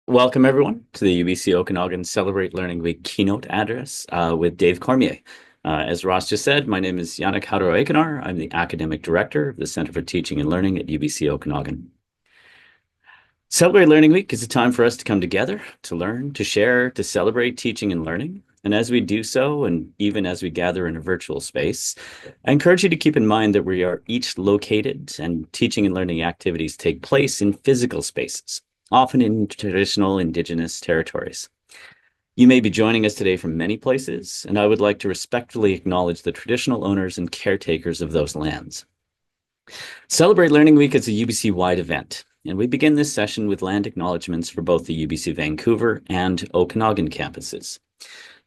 Welcome, everyone, to the UBC Okanagan Celebrate Learning Week keynote address with Dave Cormier. As Ross just said, my name is Yannick Hauto-Akenar. I'm the Academic Director of the Center for Teaching and Learning at UBC Okanagan. Celebrate Learning Week is a time for us to come together, to learn, to share, to celebrate teaching and learning. And as we do so, and even as we gather in a virtual space, I encourage you to keep in mind that we are each located and teaching and learning activities take place in physical spaces, often in traditional Indigenous territories. You may be joining us today from many places, and I would like to respectfully acknowledge the traditional owners and caretakers of those lands. Celebrate Learning Week is a UBC-wide event, and we begin this session with land acknowledgements for both the UBC Vancouver and Okanagan campuses.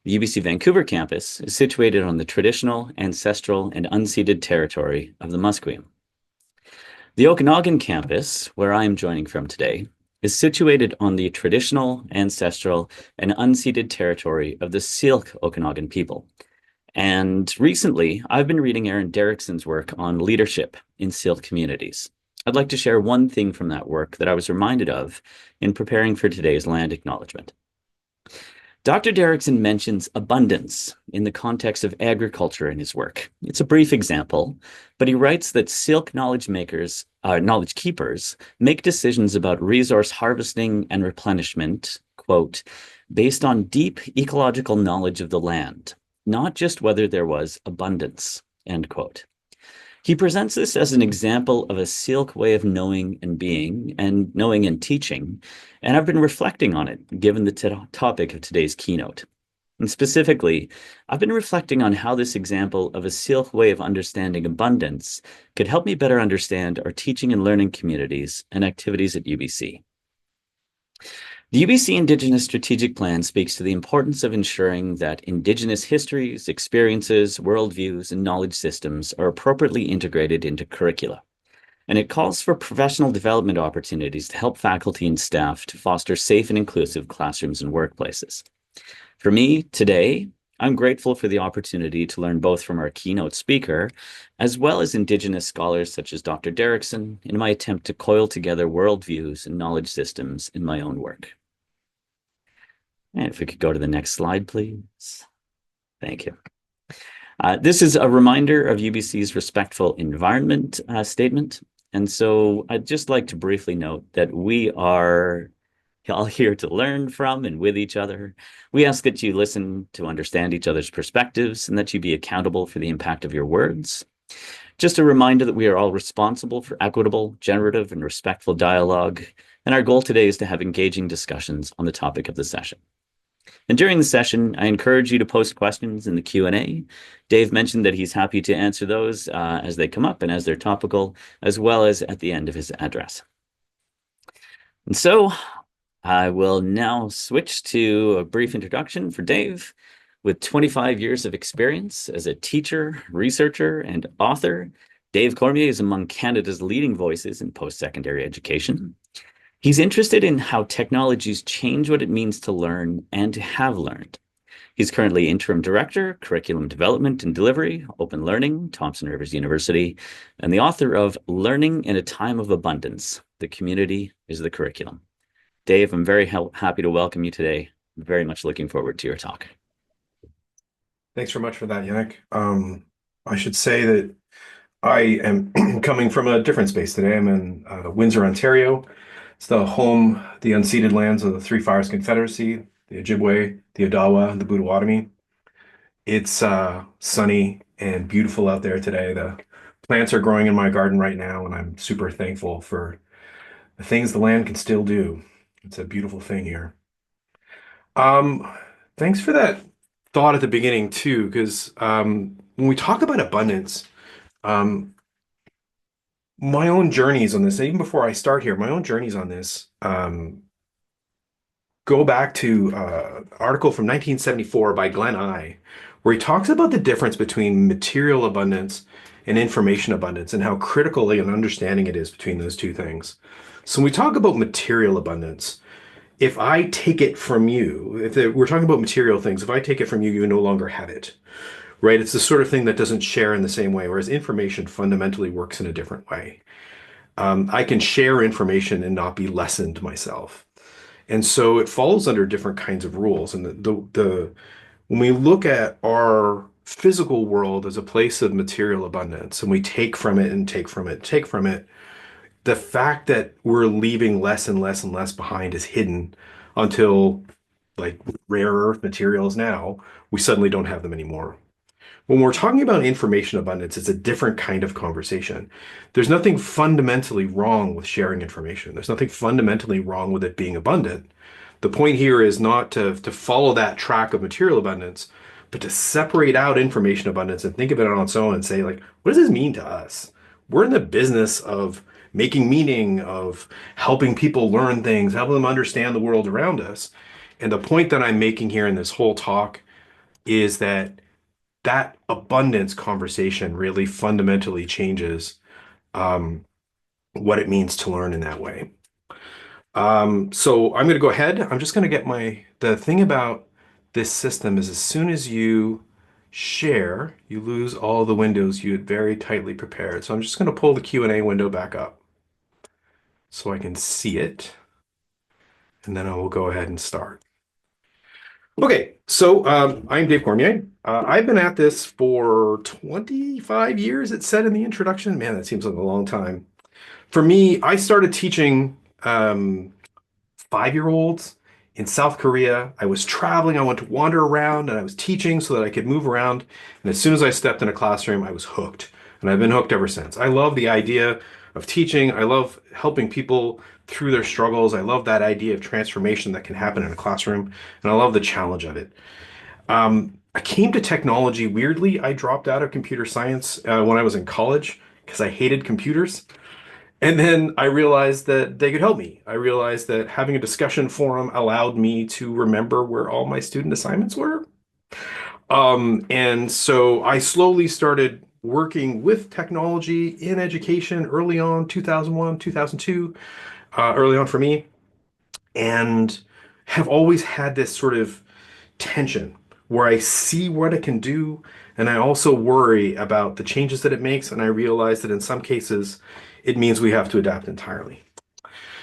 The UBC Vancouver campus is situated on the traditional, ancestral, and unceded territory of the Musqueam. The Okanagan campus, where I am joining from today, is situated on the traditional, ancestral, and unceded territory of the Syilx Okanagan people. And recently, I've been reading Aaron Derrickson's work on leadership in Syilx communities. I'd like to share one thing from that work that I was reminded of in preparing for today's land acknowledgement. Dr. Derrickson mentions abundance in the context of agriculture in his work. It's a brief example, but he writes that Syilx knowledge keepers make decisions about resource harvesting and replenishment, quote, based on deep ecological knowledge of the land, not just whether there was abundance, end quote. He presents this as an example of a Syilx way of knowing and being, and knowing and teaching, and I've been reflecting on it, given the topic of today's keynote. And specifically, I've been reflecting on how this example of a Syilx way of understanding abundance could help me better understand our teaching and learning communities and activities at UBC. The UBC Indigenous Strategic Plan speaks to the importance of ensuring that Indigenous histories, experiences, worldviews, and knowledge systems are appropriately integrated into curricula. And it calls for professional development opportunities to help faculty and staff to foster safe and inclusive classrooms and workplaces. For me, today, I'm grateful for the opportunity to learn both from our keynote speaker, as well as Indigenous scholars such as Dr. Derrickson, in my attempt to coil together worldviews and knowledge systems in my own work. And if we could go to the next slide, please. Thank you. This is a reminder of UBC's respectful environment statement. And so I'd just like to briefly note that we are all here to learn from and with each other. We ask that you listen to understand each other's perspectives and that you be accountable for the impact of your words. Just a reminder that we are all responsible for equitable, generative, and respectful dialogue. And our goal today is to have engaging discussions on the topic of the session. And during the session, I encourage you to post questions in the Q&A. Dave mentioned that he's happy to answer those as they come up and as they're topical, as well as at the end of his address. And so I will now switch to a brief introduction for Dave. With 25 years of experience as a teacher, researcher, and author, Dave Cormier is among Canada's leading voices in post-secondary education. He's interested in how technologies change what it means to learn and to have learned. He's currently Interim Director, Curriculum Development and Delivery, Open Learning, Thompson Rivers University, and the author of Learning in a Time of Abundance, The Community is the Curriculum. Dave, I'm very happy to welcome you today. I'm very much looking forward to your talk. Thanks very much for that, Yannick. I should say that I am coming from a different space today. I'm in Windsor, Ontario. It's the home, the unceded lands of the Three Fires Confederacy, the Ojibwe, the Odawa, and the Potawatomi. It's sunny and beautiful out there today. The plants are growing in my garden right now, and I'm super thankful for the things the land can still do. It's a beautiful thing here. Thanks for that thought at the beginning too, because when we talk about abundance, my own journeys on this, even before I start here, my own journeys on this go back to an article from 1974 by Glenn I, where he talks about the difference between material abundance and information abundance and how critical an understanding it is between those two things. So when we talk about material abundance, if I take it from you, we're talking about material things, if I take it from you, you no longer have it. Right? It's the sort of thing that doesn't share in the same way, whereas information fundamentally works in a different way. I can share information and not be lessened myself. And so it falls under different kinds of rules. And when we look at our physical world as a place of material abundance and we take from it and take from it, take from it, the fact that we're leaving less and less and less behind is hidden until like rare earth materials now, we suddenly don't have them anymore. When we're talking about information abundance, it's a different kind of conversation. There's nothing fundamentally wrong with sharing information. There's nothing fundamentally wrong with it being abundant. The point here is not to follow that track of material abundance, but to separate out information abundance and think of it on its own and say, like, what does this mean to us? We're in the business of making meaning, of helping people learn things, helping them understand the world around us. And the point that I'm making here in this whole talk is that abundance conversation really fundamentally changes um, what it means to learn in that way. So I'm going to go ahead. I'm just going to get the thing about this system is as soon as you share, you lose all the windows you had very tightly prepared. So I'm just going to pull the Q&A window back up so I can see it. And then I will go ahead and start. Okay, so I'm Dave Cormier. I've been at this for 25 years, it said in the introduction. Man, that seems like a long time. For me, I started teaching 5-year-olds in South Korea. I was traveling, I went to wander around, and I was teaching so that I could move around. And as soon as I stepped in a classroom, I was hooked. And I've been hooked ever since. I love the idea of teaching. I love helping people through their struggles. I love that idea of transformation that can happen in a classroom. And I love the challenge of it. I came to technology weirdly. I dropped out of computer science when I was in college because I hated computers. And then I realized that they could help me. I realized that having a discussion forum allowed me to remember where all my student assignments were. And so I slowly started working with technology in education early on, 2001, 2002, early on for me, and have always had this sort of tension where I see what it can do, and I also worry about the changes that it makes, and I realize that in some cases, it means we have to adapt entirely.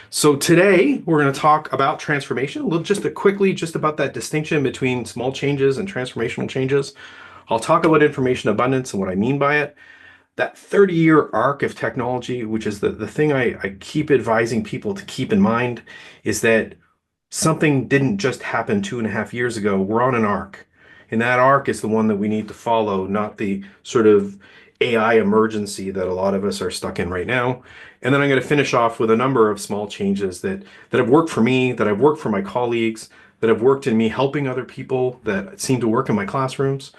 So today we're going to talk about transformation, a little just about that distinction between small changes and transformational changes. I'll talk about information abundance and what I mean by it. That 30-year arc of technology, which is the thing I keep advising people to keep in mind, is that something didn't just happen 2.5 years ago. We're on an arc. And that arc is the one that we need to follow, not the sort of AI emergency that a lot of us are stuck in right now. And then I'm going to finish off with a number of small changes that have worked for me, that have worked for my colleagues, that have worked in me helping other people, that seem to work in my classrooms.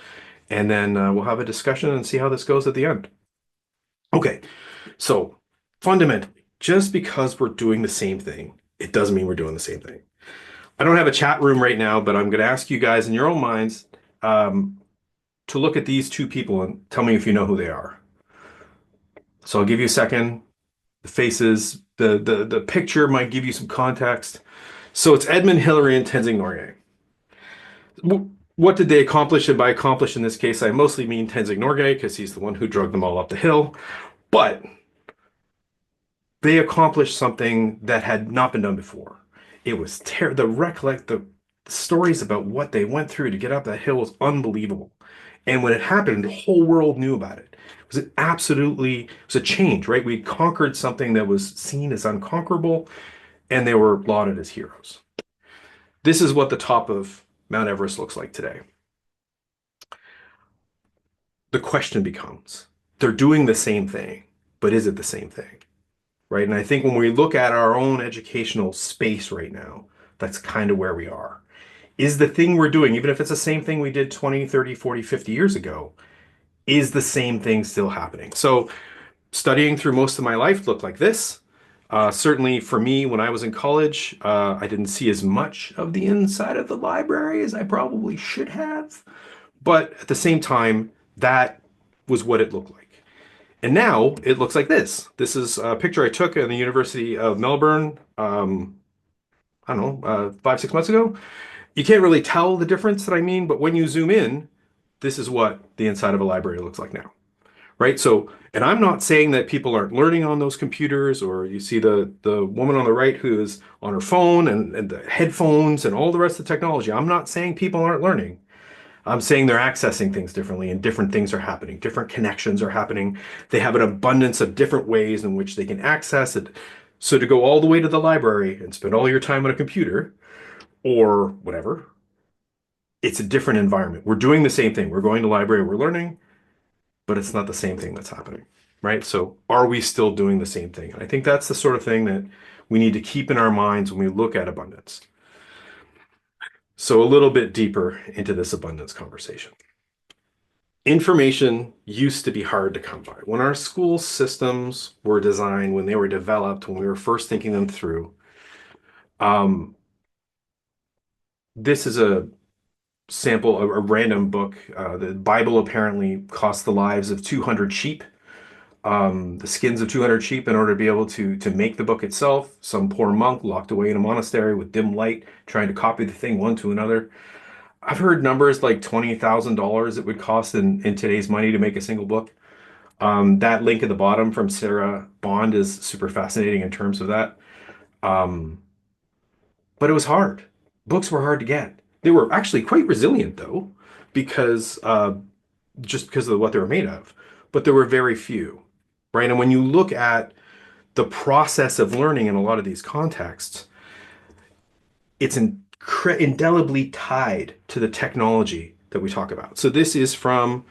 And then we'll have a discussion and see how this goes at the end. Okay, so fundamentally, just because we're doing the same thing, it doesn't mean we're doing the same thing. I don't have a chat room right now, but I'm going to ask you guys in your own minds to look at these two people and tell me if you know who they are. So I'll give you a second. The faces, the picture might give you some context. So it's Edmund Hillary and Tenzing Norgay. What did they accomplish? And by accomplish in this case, I mostly mean Tenzing Norgay because he's the one who drugged them all up the hill. But they accomplished something that had not been done before. It was the stories about what they went through to get up that hill was unbelievable. And when it happened, the whole world knew about it. It was a change, right? We conquered something that was seen as unconquerable, and they were lauded as heroes. This is what the top of Mount Everest looks like today. The question becomes, they're doing the same thing, but is it the same thing? Right? And I think when we look at our own educational space right now, that's kind of where we are. Is the thing we're doing, even if it's the same thing we did 20, 30, 40, 50 years ago, is the same thing still happening? So studying through most of my life looked like this. Certainly for me, when I was in college, I didn't see as much of the inside of the library as I probably should have. But at the same time, that was what it looked like. And now it looks like this. This is a picture I took in the University of Melbourne, I don't know, 5, 6 months ago. You can't really tell the difference that I mean, but when you zoom in, this is what the inside of a library looks like now, right? So, and I'm not saying that people aren't learning on those computers, or you see the woman on the right who is on her phone and the headphones and all the rest of the technology. I'm not saying people aren't learning. I'm saying they're accessing things differently and different things are happening. Different connections are happening. They have an abundance of different ways in which they can access it. So to go all the way to the library and spend all your time on a computer or whatever, it's a different environment. We're doing the same thing. We're going to library, we're learning, but it's not the same thing that's happening, right? So are we still doing the same thing? And I think that's the sort of thing that we need to keep in our minds when we look at abundance. So a little bit deeper into this abundance conversation. Information used to be hard to come by. When our school systems were designed, when they were developed, when we were first thinking them through, um, this is a sample, a random book. The Bible apparently cost the lives of 200 sheep, the skins of 200 sheep in order to be able to make the book itself. Some poor monk locked away in a monastery with dim light, trying to copy the thing one to another. I've heard numbers like $20,000 it would cost in today's money to make a single book. That link at the bottom from Sarah Bond is super fascinating in terms of that. Um, but it was hard. Books were hard to get. They were actually quite resilient though, because just because of what they were made of. But there were very few, right? And when you look at the process of learning in a lot of these contexts, it's indelibly tied to the technology that we talk about. So this is um,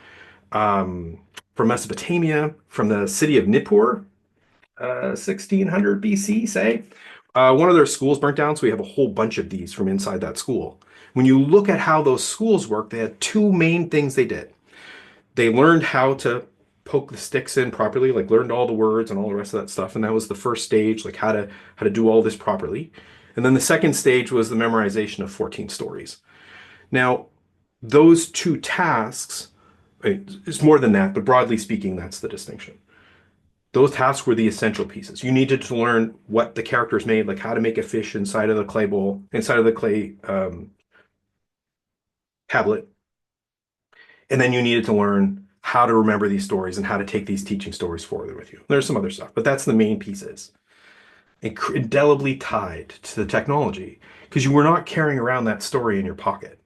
from Mesopotamia, from the city of Nippur, 1600 BC, say. One of their schools burnt down, so we have a whole bunch of these from inside that school. When you look at how those schools work, they had two main things they did. They learned how to poke the sticks in properly, like learned all the words and all the rest of that stuff, and that was the first stage, like how to do all this properly. And then the second stage was the memorization of 14 stories. Now, those two tasks, it's more than that, but broadly speaking, that's the distinction. Those tasks were the essential pieces. You needed to learn what the characters made, like how to make a fish inside of the clay bowl, inside of the clay tablet. And then you needed to learn how to remember these stories and how to take these teaching stories forward with you. There's some other stuff, but that's the main pieces. Indelibly tied to the technology because you were not carrying around that story in your pocket,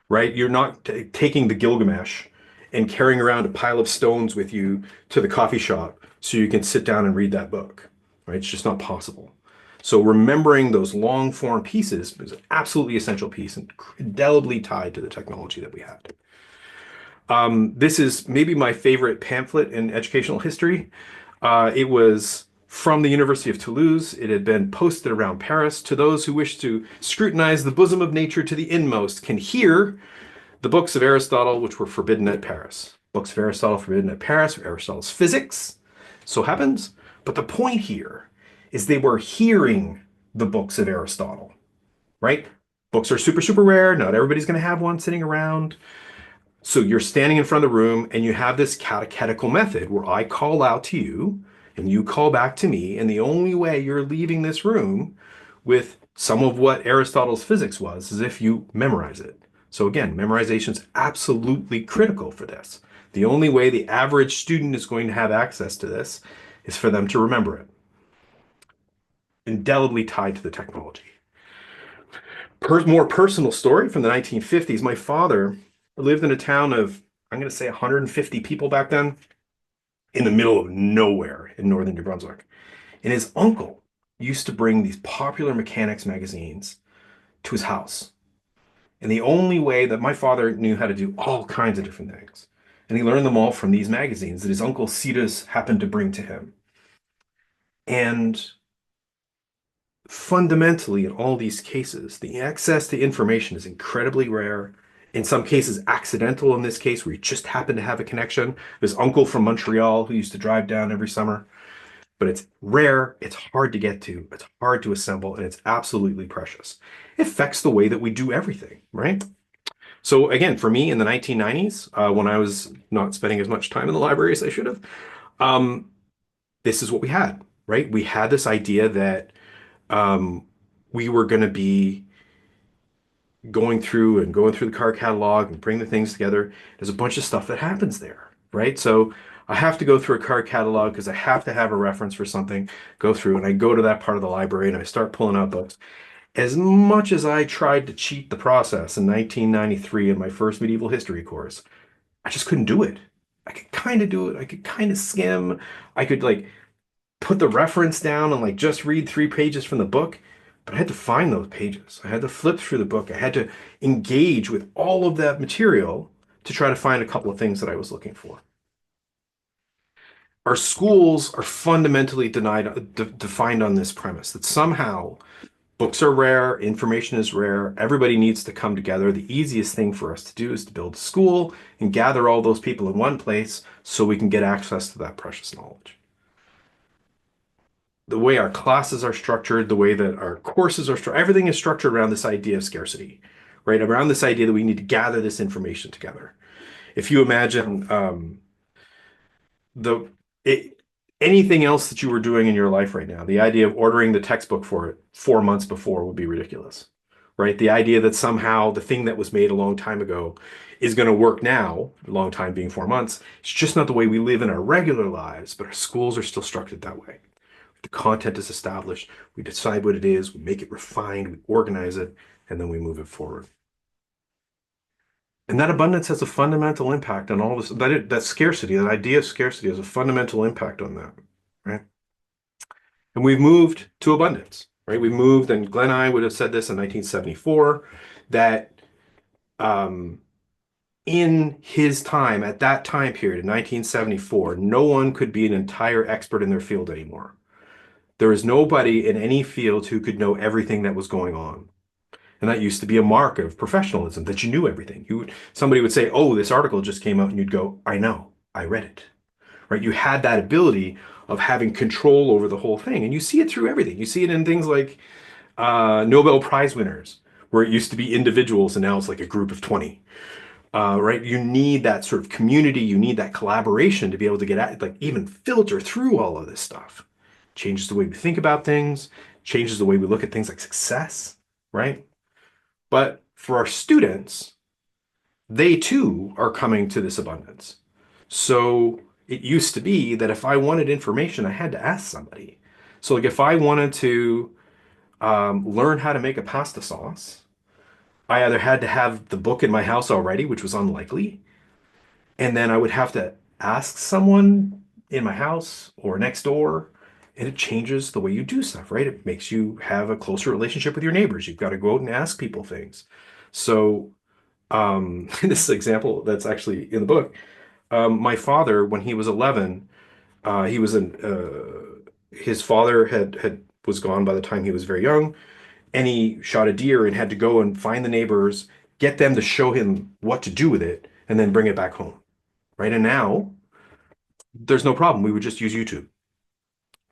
right? You're not taking the Gilgamesh and carrying around a pile of stones with you to the coffee shop so you can sit down and read that book, right? It's just not possible. So remembering those long form pieces is an absolutely essential piece and indelibly tied to the technology that we had. This is maybe my favorite pamphlet in educational history. It was from the University of Toulouse. It had been posted around Paris. To those who wish to scrutinize the bosom of nature to the inmost can hear the books of Aristotle, which were forbidden at Paris. Books of Aristotle forbidden at Paris, Aristotle's physics, so happens. But the point here is they were hearing the books of Aristotle, right? Books are super, super rare. Not everybody's going to have one sitting around. So you're standing in front of the room and you have this catechetical method where I call out to you and you call back to me. And the only way you're leaving this room with some of what Aristotle's physics was is if you memorize it. So again, memorization is absolutely critical for this. The only way the average student is going to have access to this is for them to remember it. Indelibly tied to the technology. More personal story from the 1950s. My father lived in a town of, I'm going to say 150 people back then, in the middle of nowhere in northern New Brunswick. And his uncle used to bring these popular mechanics magazines to his house. And the only way that my father knew how to do all kinds of different things. And he learned them all from these magazines that his uncle Cetus happened to bring to him. And fundamentally, in all these cases, the access to information is incredibly rare. In some cases, accidental in this case, where you just happen to have a connection. This uncle from Montreal who used to drive down every summer. But it's rare, it's hard to get to, it's hard to assemble, and it's absolutely precious. It affects the way that we do everything, right? So again, for me in the 1990s, when I was not spending as much time in the library as I should have, um, this is what we had, right? We had this idea that um, we were going to be going through the card catalog and bring the things together. There's a bunch of stuff that happens there, right? So I have to go through a card catalog because I have to have a reference for something, go through, and I go to that part of the library and I start pulling out books. As much as I tried to cheat the process in 1993 in my first medieval history course, I just couldn't do it. I could kind of do it. I could kind of skim. I could like put the reference down and like just read 3 pages from the book, but I had to find those pages. I had to flip through the book. I had to engage with all of that material to try to find a couple of things that I was looking for. Our schools are fundamentally defined on this premise that somehow books are rare, information is rare, everybody needs to come together. The easiest thing for us to do is to build a school and gather all those people in one place so we can get access to that precious knowledge. The way our classes are structured, the way that our courses are structured, everything is structured around this idea of scarcity, right? Around this idea that we need to gather this information together. If you imagine the it, anything else that you were doing in your life right now, the idea of ordering the textbook for it 4 months before would be ridiculous, right? The idea that somehow the thing that was made a long time ago is going to work now, a long time being 4 months, it's just not the way we live in our regular lives, but our schools are still structured that way. The content is established, we decide what it is, we make it refined, we organize it, and then we move it forward. And that abundance has a fundamental impact on all this. That scarcity, that idea of scarcity has a fundamental impact on that, right? And we've moved to abundance, right? We moved, and Glenn I would have said this in 1974, that in his time, at that time period, in 1974, no one could be an entire expert in their field anymore. There is nobody in any field who could know everything that was going on. And that used to be a mark of professionalism, that you knew everything. Somebody would say, "Oh, this article just came out," and you'd go, "I know, I read it." Right? You had that ability of having control over the whole thing, and you see it through everything. You see it in things like Nobel Prize winners, where it used to be individuals, and now it's like a group of 20. Right? You need that sort of community. You need that collaboration to be able to get at, like, even filter through all of this stuff. Changes the way we think about things, changes the way we look at things like success, right? But for our students, they too are coming to this abundance. So it used to be that if I wanted information, I had to ask somebody. So like if I wanted to learn how to make a pasta sauce, I either had to have the book in my house already, which was unlikely, and then I would have to ask someone in my house or next door, and it changes the way you do stuff, right? It makes you have a closer relationship with your neighbors. You've got to go out and ask people things. So, this example that's actually in the book. My father, when he was 11, he was in, his father had was gone by the time he was very young, and he shot a deer and had to go and find the neighbors, get them to show him what to do with it, and then bring it back home, right? And now there's no problem. We would just use YouTube.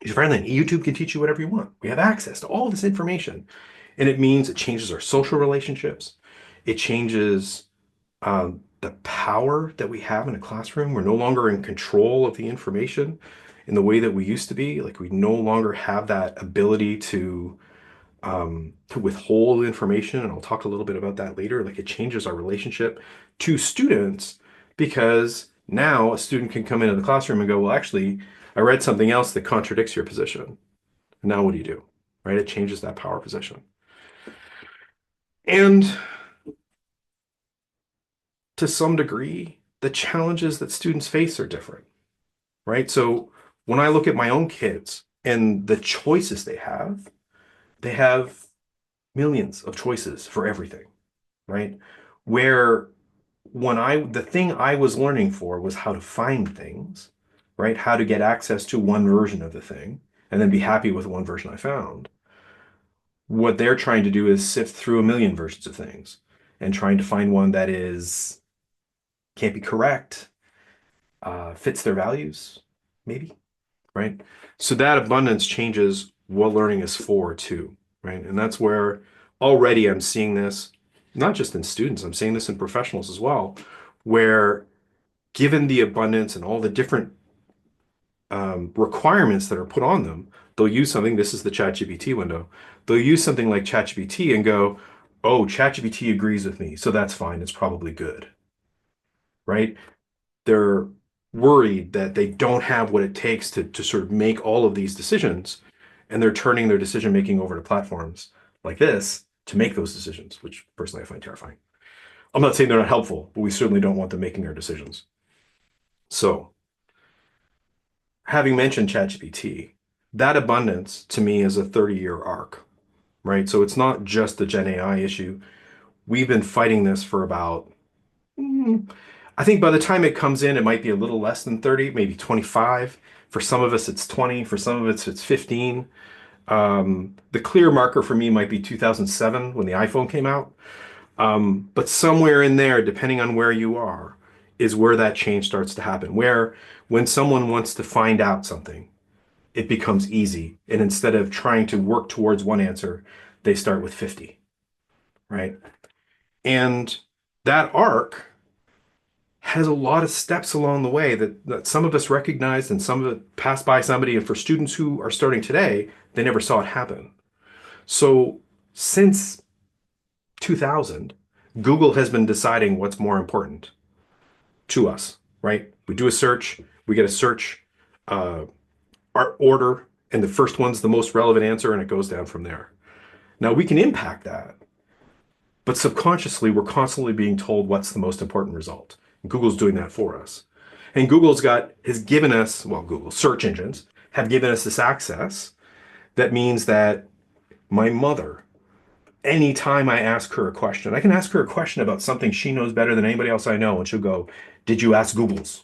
He's friendly. YouTube can teach you whatever you want. We have access to all this information, and it means it changes our social relationships. It changes the power that we have in a classroom. We're no longer in control of the information in the way that we used to be. Like we no longer have that ability to withhold information, and I'll talk a little bit about that later. Like it changes our relationship to students because now a student can come into the classroom and go, "Well, actually, I read something else that contradicts your position." And now what do you do? Right? It changes that power position. And to some degree, the challenges that students face are different, right? So when I look at my own kids and the choices they have millions of choices for everything, right? Where the thing I was learning for was how to find things, right? How to get access to one version of the thing and then be happy with the one version I found. What they're trying to do is sift through a million versions of things and trying to find one that is can't be correct, fits their values, maybe, right? So that abundance changes what learning is for too, right? And that's where already I'm seeing this, not just in students, I'm seeing this in professionals as well, where given the abundance and all the different requirements that are put on them, they'll use something, this is the ChatGPT window, they'll use something like ChatGPT and go, "Oh, ChatGPT agrees with me, so that's fine, it's probably good," right? They're worried that they don't have what it takes to sort of make all of these decisions, and they're turning their decision making over to platforms like this to make those decisions, which personally I find terrifying. I'm not saying they're not helpful, but we certainly don't want them making our decisions. So, having mentioned ChatGPT, that abundance to me is a 30-year arc, right? So it's not just the Gen AI issue. We've been fighting this for about, I think by the time it comes in, it might be a little less than 30, maybe 25. For some of us, it's 20. For some of us, it's 15. The clear marker for me might be 2007 when the iPhone came out. But somewhere in there, depending on where you are, is where that change starts to happen. Where when someone wants to find out something, it becomes easy. And instead of trying to work towards one answer, they start with 50, right? And that arc has a lot of steps along the way that some of us recognized and some of it passed by somebody. And for students who are starting today, they never saw it happen. So since 2000, Google has been deciding what's more important to us, right? We do a search, we get a search our order, and the first one's the most relevant answer, and it goes down from there. Now we can impact that, but subconsciously we're constantly being told what's the most important result. And Google's doing that for us. And has given us, well, Google search engines have given us this access that means that my mother, anytime I ask her a question, I can ask her a question about something she knows better than anybody else I know, and she'll go, "Did you ask Google's?"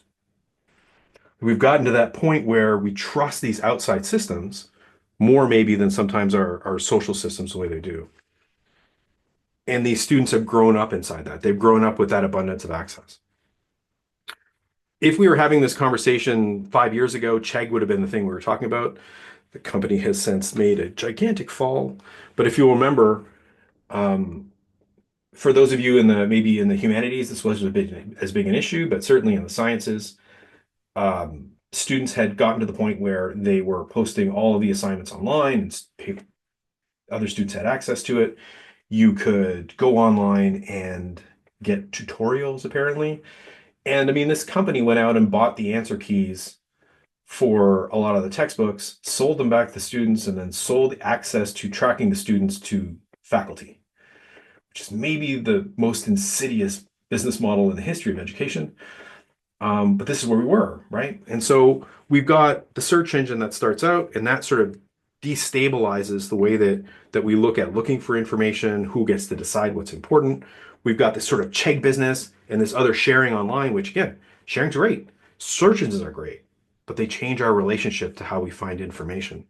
We've gotten to that point where we trust these outside systems more maybe than sometimes our social systems the way they do. And these students have grown up inside that. They've grown up with that abundance of access. If we were having this conversation 5 years ago, Chegg would have been the thing we were talking about. The company has since made a gigantic fall. But if you'll remember, um, for those of you maybe in the humanities, this wasn't as big an issue, but certainly in the sciences, students had gotten to the point where they were posting all of the assignments online, and other students had access to it. You could go online and get tutorials, apparently. And I mean, this company went out and bought the answer keys for a lot of the textbooks, sold them back to students, and then sold access to tracking the students to faculty, which is maybe the most insidious business model in the history of education. But this is where we were, right? And so we've got the search engine that starts out, and that sort of destabilizes the way that we look at looking for information, who gets to decide what's important. We've got this sort of Chegg business and this other sharing online, which again, sharing's great. Search engines are great, but they change our relationship to how we find information.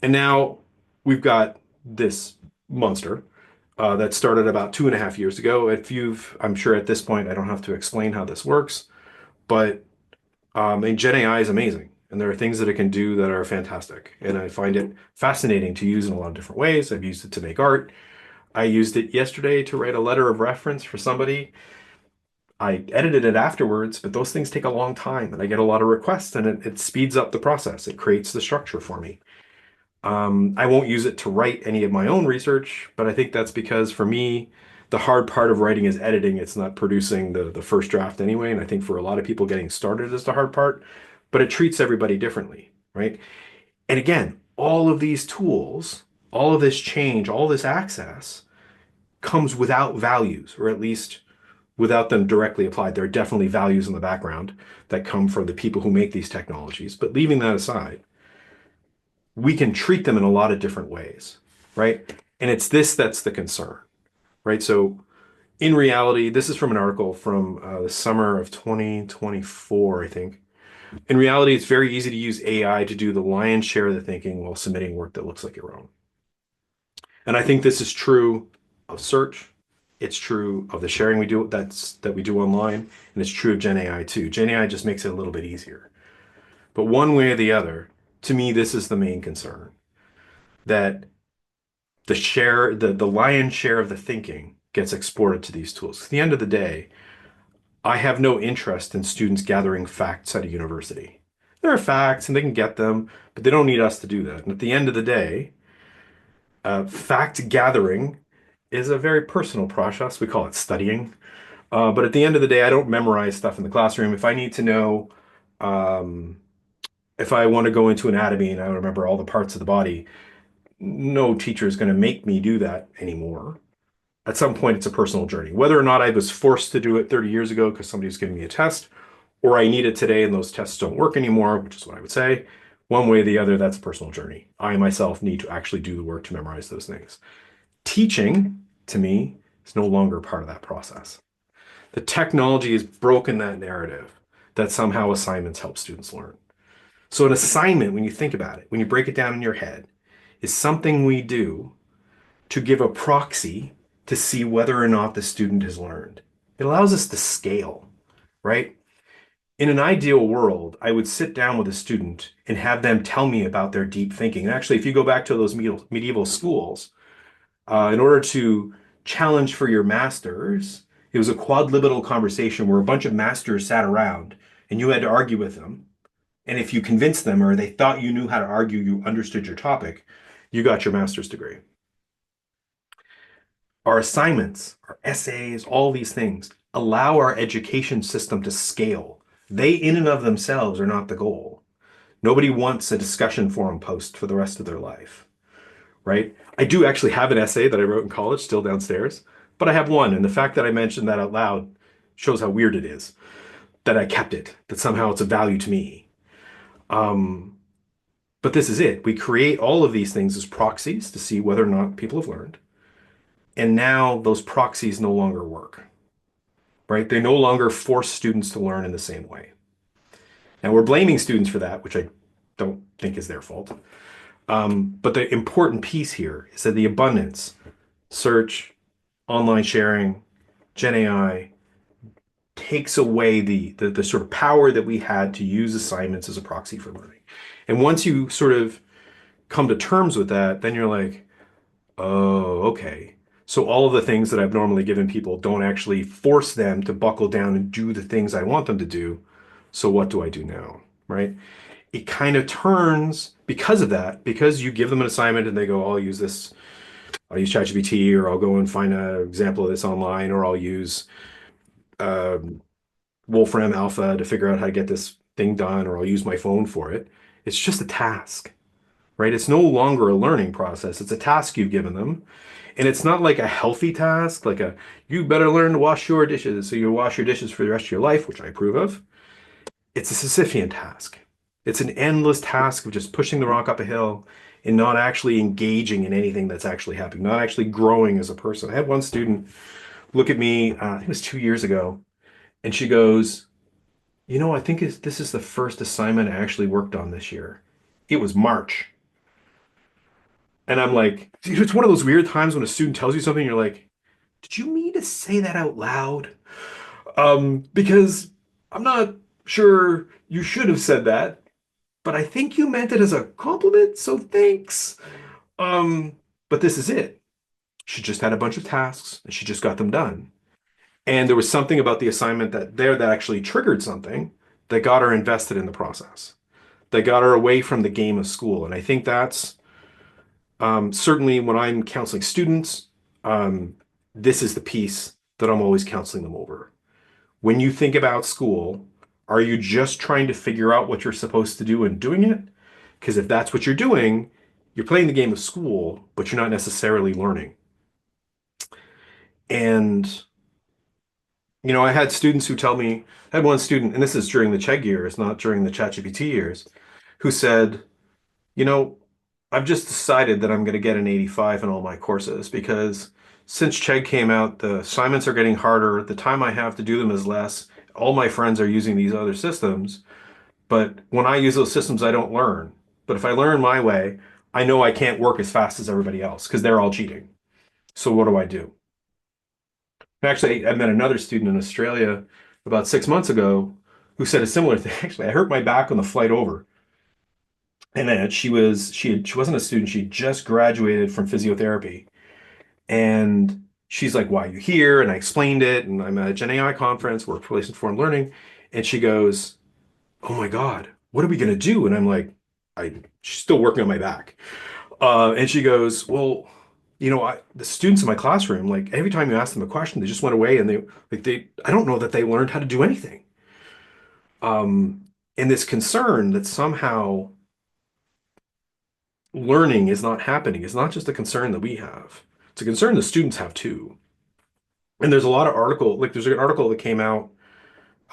And now we've got this monster that started about 2.5 years ago. I'm sure at this point, I don't have to explain how this works, but and Gen AI is amazing. And there are things that it can do that are fantastic. And I find it fascinating to use in a lot of different ways. I've used it to make art. I used it yesterday to write a letter of reference for somebody. I edited it afterwards, but those things take a long time and I get a lot of requests, and it speeds up the process. It creates the structure for me. I won't use it to write any of my own research, but I think that's because for me, the hard part of writing is editing. It's not producing the first draft anyway. And I think for a lot of people, getting started is the hard part, but it treats everybody differently, right? And again, all of these tools, all of this change, all this access comes without values, or at least without them directly applied. There are definitely values in the background that come from the people who make these technologies. But leaving that aside, we can treat them in a lot of different ways, right? And it's this that's the concern, right? So in reality, this is from an article from the summer of 2024, I think. In reality, it's very easy to use AI to do the lion's share of the thinking while submitting work that looks like your own. And I think this is true of search. It's true of the sharing that we do online, and it's true of Gen AI too. Gen AI just makes it a little bit easier. But one way or the other, to me, this is the main concern, that the lion's share of the thinking gets exported to these tools. At the end of the day, I have no interest in students gathering facts at a university. There are facts and they can get them, but they don't need us to do that. And at the end of the day, fact gathering is a very personal process. We call it studying. But at the end of the day, I don't memorize stuff in the classroom. If I need to know Um, if I want to go into anatomy and I remember all the parts of the body, no teacher is going to make me do that anymore. At some point, it's a personal journey. Whether or not I was forced to do it 30 years ago because somebody was giving me a test, or I need it today and those tests don't work anymore, which is what I would say, one way or the other, that's a personal journey. I myself need to actually do the work to memorize those things. Teaching, to me, is no longer part of that process. The technology has broken that narrative that somehow assignments help students learn. So an assignment, when you think about it, when you break it down in your head, is something we do to give a proxy to see whether or not the student has learned. It allows us to scale, right? In an ideal world, I would sit down with a student and have them tell me about their deep thinking. And actually, if you go back to those medieval schools, in order to challenge for your masters, it was a quadlibetal conversation where a bunch of masters sat around and you had to argue with them. And if you convinced them or they thought you knew how to argue, you understood your topic, you got your master's degree. Our assignments, our essays, all these things allow our education system to scale. They, in and of themselves, are not the goal. Nobody wants a discussion forum post for the rest of their life, right? I do actually have an essay that I wrote in college still downstairs, but I have one. And the fact that I mentioned that out loud shows how weird it is that I kept it, that somehow it's of value to me. Um, but this is it. We create all of these things as proxies to see whether or not people have learned. And now those proxies no longer work, right? They no longer force students to learn in the same way. And we're blaming students for that, which I don't think is their fault. But the important piece here is that the abundance, search, online sharing, Gen AI, takes away the sort of power that we had to use assignments as a proxy for learning. And once you sort of come to terms with that, then you're like, oh, okay. So all of the things that I've normally given people don't actually force them to buckle down and do the things I want them to do. So what do I do now? Right? It kind of turns because of that, because you give them an assignment and they go, I'll use this, I'll use ChatGPT, or I'll go and find an example of this online, or I'll use um, Wolfram Alpha to figure out how to get this thing done, or I'll use my phone for it. It's just a task, right? It's no longer a learning process. It's a task you've given them. And it's not like a healthy task, like a, you better learn to wash your dishes so you wash your dishes for the rest of your life, which I approve of. It's a Sisyphean task. It's an endless task of just pushing the rock up a hill and not actually engaging in anything that's actually happening, not actually growing as a person. I had one student look at me, I think it was 2 years ago, and she goes, I think this is the first assignment I actually worked on this year. It was March. And I'm like, it's one of those weird times when a student tells you something, you're like, did you mean to say that out loud? Because I'm not sure you should have said that, but I think you meant it as a compliment, so thanks. Um, but this is it. She just had a bunch of tasks and she just got them done. And there was something about the assignment that actually triggered something that got her invested in the process, that got her away from the game of school. And I think that's certainly when I'm counseling students, um, this is the piece that I'm always counseling them over. When you think about school, are you just trying to figure out what you're supposed to do and doing it? Because if that's what you're doing, you're playing the game of school, but you're not necessarily learning. And, I had students who tell me, I had one student, and this is during the Chegg years, not during the ChatGPT years, who said, you know, I've just decided that I'm going to get an 85 in all my courses because since Chegg came out, the assignments are getting harder. The time I have to do them is less. All my friends are using these other systems, but when I use those systems, I don't learn. But if I learn my way, I know I can't work as fast as everybody else because they're all cheating. So what do I do? Actually, I met another student in Australia about 6 months ago who said a similar thing. Actually, I hurt my back on the flight over. And then she wasn't a student. She just graduated from physiotherapy. And she's like, why are you here? And I explained it. And I'm at a Gen AI conference, workplace informed learning. And she goes, oh my God, what are we going to do? And I'm like, she's still working on my back. And she goes, well, the students in my classroom, like every time you ask them a question, they just went away and I don't know that they learned how to do anything. And this concern that somehow learning is not happening is not just a concern that we have. It's a concern the students have too. And there's a lot of article, like there's an article that came out,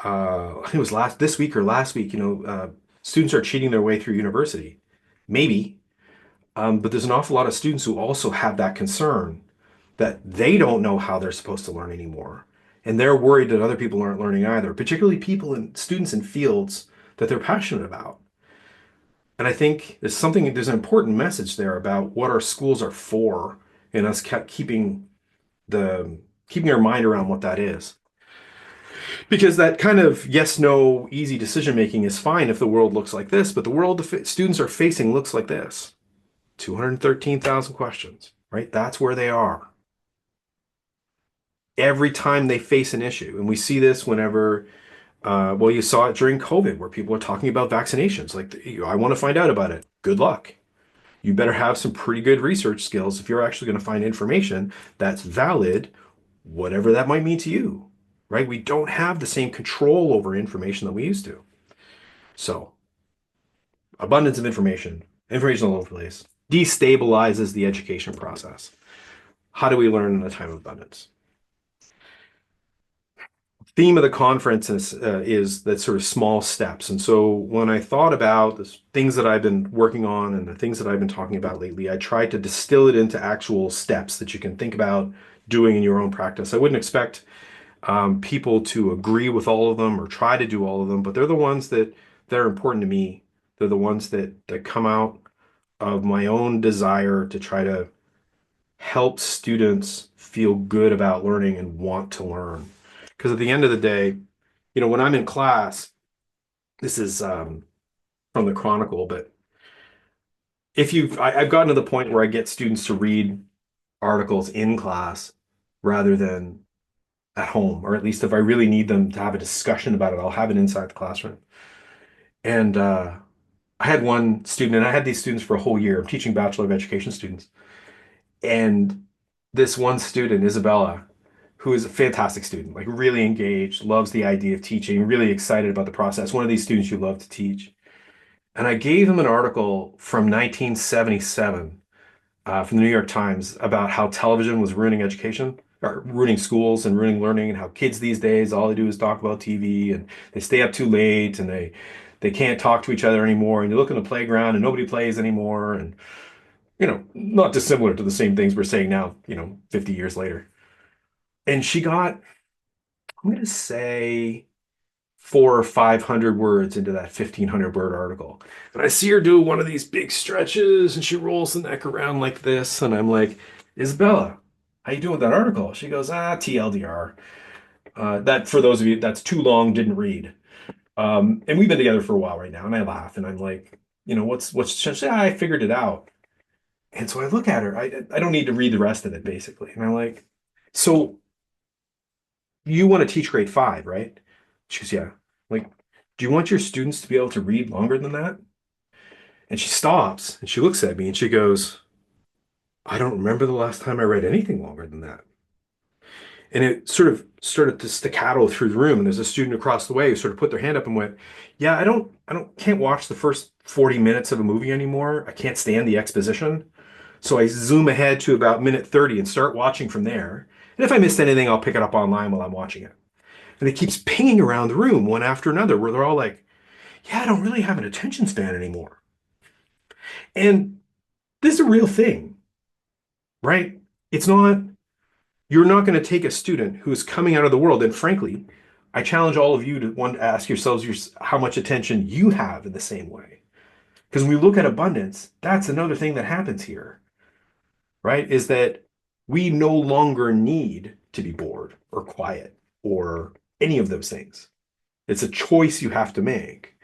I think it was this week or last week, students are cheating their way through university. Maybe, but there's an awful lot of students who also have that concern that they don't know how they're supposed to learn anymore. And they're worried that other people aren't learning either, particularly students in fields that they're passionate about. And I think there's an important message there about what our schools are for and us the, keeping our mind around what that is. Because that kind of yes, no, easy decision making is fine if the world looks like this, but the world the students are facing looks like this. 213,000 questions, right? That's where they are. Every time they face an issue. And we see this whenever, well, you saw it during COVID where people are talking about vaccinations. Like, I want to find out about it. Good luck. You better have some pretty good research skills if you're actually going to find information that's valid, whatever that might mean to you, right? We don't have the same control over information that we used to. So, abundance of information all over the place, destabilizes the education process. How do we learn in a time of abundance? Theme of the conference is that sort of small steps. And so when I thought about the things that I've been working on and the things that I've been talking about lately, I tried to distill it into actual steps that you can think about doing in your own practice. I wouldn't expect people to agree with all of them or try to do all of them, but they're the ones that are important to me. They're the ones that come out of my own desire to try to help students feel good about learning and want to learn. Because at the end of the day, when I'm in class, this is from the Chronicle, but I've gotten to the point where I get students to read articles in class rather than at home, or at least if I really need them to have a discussion about it, I'll have it inside the classroom. And I had one student, and I had these students for a whole year. I'm teaching Bachelor of Education students. And this one student, Isabella, who is a fantastic student, like really engaged, loves the idea of teaching, really excited about the process. One of these students you love to teach. And I gave him an article from 1977 from the New York Times about how television was ruining education, or ruining schools and ruining learning, and how kids these days, all they do is talk about TV and they stay up too late and they can't talk to each other anymore. And you look in the playground and nobody plays anymore. And, not dissimilar to the same things we're saying now, 50 years later. And she got, I'm going to say, 400 or 500 words into that 1,500 word article. And I see her do one of these big stretches and she rolls the neck around like this. And I'm like, Isabella, how you doing with that article? She goes, TLDR. That, for those of you, that's too long, didn't read. And we've been together for a while right now. And I laugh and I'm like, she said, I figured it out. And so I look at her, I don't need to read the rest of it basically. And I'm like, so you want to teach grade 5, right? She goes, yeah. Like, do you want your students to be able to read longer than that? And she stops and she looks at me and she goes, I don't remember the last time I read anything longer than that. And it sort of started to staccato through the room. And there's a student across the way who sort of put their hand up and went, yeah, can't watch the first 40 minutes of a movie anymore. I can't stand the exposition. So I zoom ahead to about minute 30 and start watching from there. And if I missed anything, I'll pick it up online while I'm watching it. And it keeps pinging around the room one after another where they're all like, yeah, I don't really have an attention span anymore. And this is a real thing, right? You're not going to take a student who's coming out of the world. And frankly, I challenge all of you to want to ask yourselves how much attention you have in the same way. Because when we look at abundance, that's another thing that happens here, right? Is that we no longer need to be bored or quiet or any of those things. It's a choice you have to make,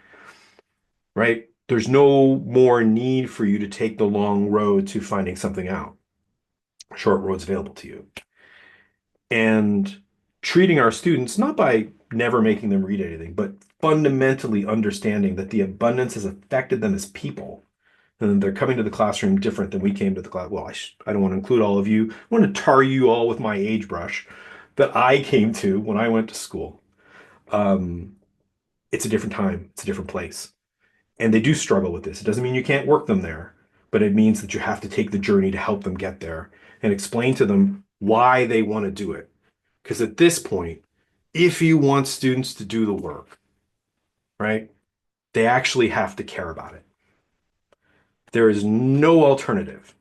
right? There's no more need for you to take the long road to finding something out. Short roads available to you. And treating our students, not by never making them read anything, but fundamentally understanding that the abundance has affected them as people. And they're coming to the classroom different than we came to the class. Well, I don't want to include all of you. I want to tar you all with my age brush that I came to when I went to school. it's a different time, it's a different place. And they do struggle with this. It doesn't mean you can't work them there, but it means that you have to take the journey to help them get there and explain to them why they want to do it. Because at this point, if you want students to do the work, right, they actually have to care about it. There is no alternative.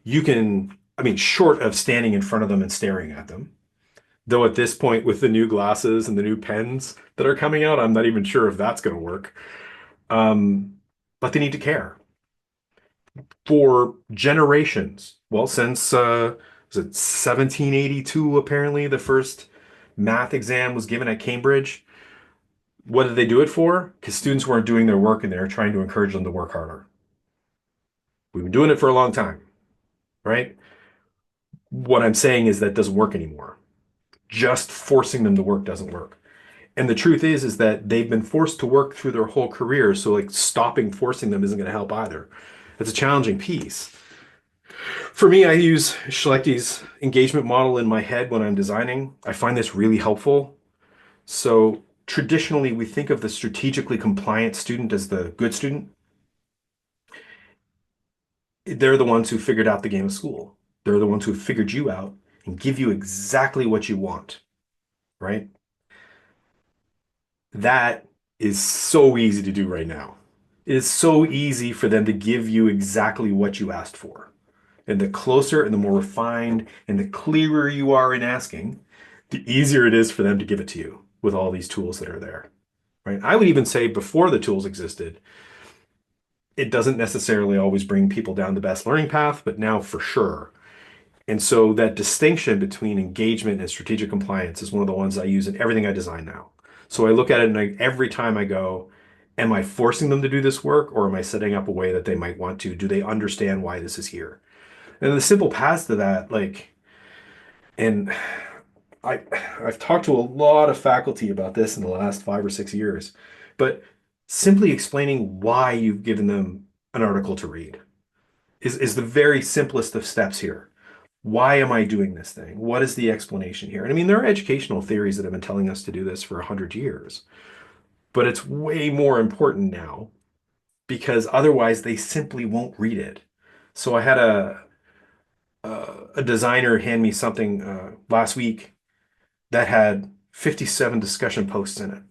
You can, I mean, short of standing in front of them and staring at them, though at this point, with the new glasses and the new pens that are coming out, I'm not even sure if that's going to work. But they need to care for generations. Well, since was it 1782, apparently, the first math exam was given at Cambridge. What did they do it for? Because students weren't doing their work and they were trying to encourage them to work harder. We've been doing it for a long time, right? What I'm saying is that doesn't work anymore. Just forcing them to work doesn't work. And the truth is that they've been forced to work through their whole career. So like stopping forcing them isn't going to help either. It's a challenging piece. For me, I use Schlechte's engagement model in my head when I'm designing. I find this really helpful. So traditionally, we think of the strategically compliant student as the good student. They're the ones who figured out the game of school. They're the ones who figured you out and give you exactly what you want, right? That is so easy to do right now. It is so easy for them to give you exactly what you asked for. And the closer and the more refined and the clearer you are in asking, the easier it is for them to give it to you with all these tools that are there, right? I would even say before the tools existed, it doesn't necessarily always bring people down the best learning path, but now for sure. And so that distinction between engagement and strategic compliance is one of the ones I use in everything I design now. So I look at it and every time I go, am I forcing them to do this work or am I setting up a way that they might want to? Do they understand why this is here? And the simple path to that, like, and I I've talked to a lot of faculty about this in the last 5 or 6 years, but simply explaining why you've given them an article to read is the very simplest of steps here. Why am I doing this thing? What is the explanation here? And I mean, there are educational theories that have been telling us to do this for 100 years, but it's way more important now because otherwise they simply won't read it. So I had a designer hand me something last week that had 57 discussion posts in it.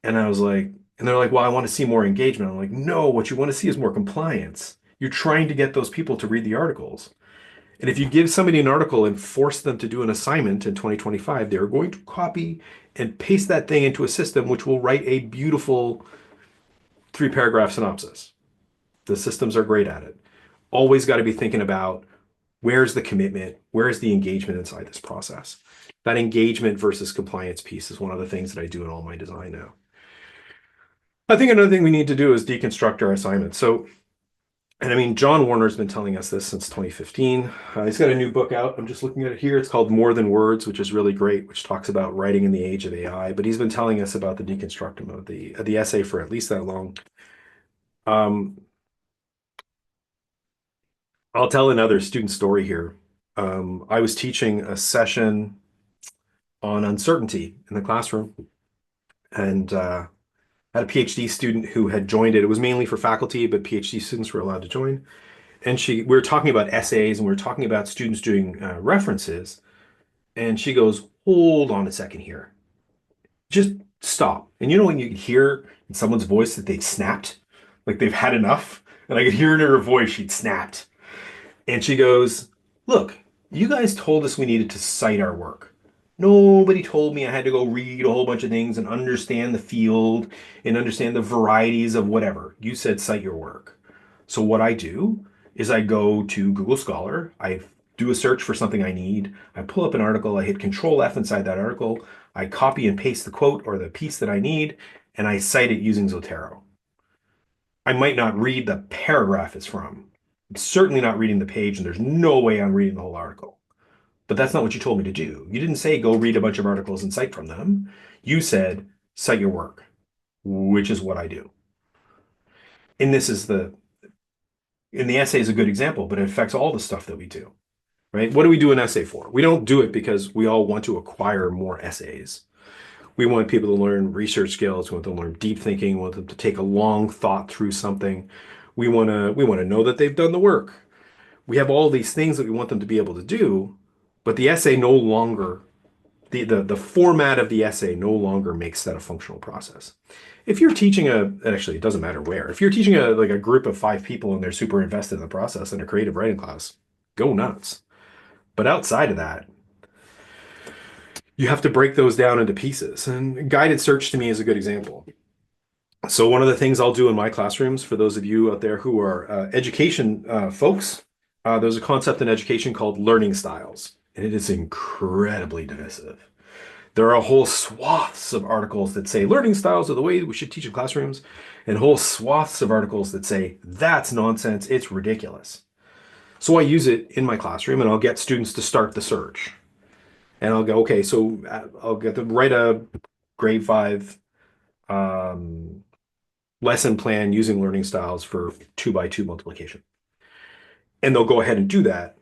And I was like, and they're like, well, I want to see more engagement. I'm like, no, what you want to see is more compliance. You're trying to get those people to read the articles. And if you give somebody an article and force them to do an assignment in 2025, they're going to copy and paste that thing into a system which will write a beautiful 3 paragraph synopsis. The systems are great at it. Always got to be thinking about where's the commitment, where's the engagement inside this process. That engagement versus compliance piece is one of the things that I do in all my design now. I think another thing we need to do is deconstruct our assignments. So, and I mean, John Warner's been telling us this since 2015. He's got a new book out. I'm just looking at it here. It's called More Than Words, which is really great, which talks about writing in the age of AI. But he's been telling us about the deconstruction of the essay for at least that long. I'll tell another student story here. I was teaching a session on uncertainty in the classroom, and had a PhD student who had joined it. It was mainly for faculty, but PhD students were allowed to join. And we were talking about essays and we were talking about students doing references. And she goes, hold on a second here. Just stop. And you know when you hear in someone's voice that they've snapped, like they've had enough? And I could hear in her voice she'd snapped. And she goes, look, you guys told us we needed to cite our work. Nobody told me I had to go read a whole bunch of things and understand the field and understand the varieties of whatever. You said cite your work. So what I do is I go to Google Scholar, I do a search for something I need, I pull up an article, I hit Control F inside that article, I copy and paste the quote or the piece that I need, and I cite it using Zotero. I might not read the paragraph it's from. I'm certainly not reading the page, and there's no way I'm reading the whole article. But that's not what you told me to do. You didn't say go read a bunch of articles and cite from them. You said cite your work, which is what I do. And the essay is a good example, but it affects all the stuff that we do, right? What do we do an essay for? We don't do it because we all want to acquire more essays. We want people to learn research skills. We want them to learn deep thinking. We want them to take a long thought through something. We want to know that they've done the work. We have all these things that we want them to be able to do, but the essay no longer the format of the essay no longer makes that a functional process. If you're teaching actually it doesn't matter where. If you're teaching a group of 5 people and they're super invested in the process in a creative writing class, go nuts. But outside of that, you have to break those down into pieces. And guided search to me is a good example. So one of the things I'll do in my classrooms, for those of you out there who are education folks, there's a concept in education called learning styles, and it is incredibly divisive. There are whole swaths of articles that say learning styles are the way we should teach in classrooms, and whole swaths of articles that say that's nonsense, it's ridiculous. So I use it in my classroom, and I'll get students to start the search. And I'll go, okay, so I'll get them write a grade 5 um, lesson plan using learning styles for 2x2 multiplication. And they'll go ahead and do that.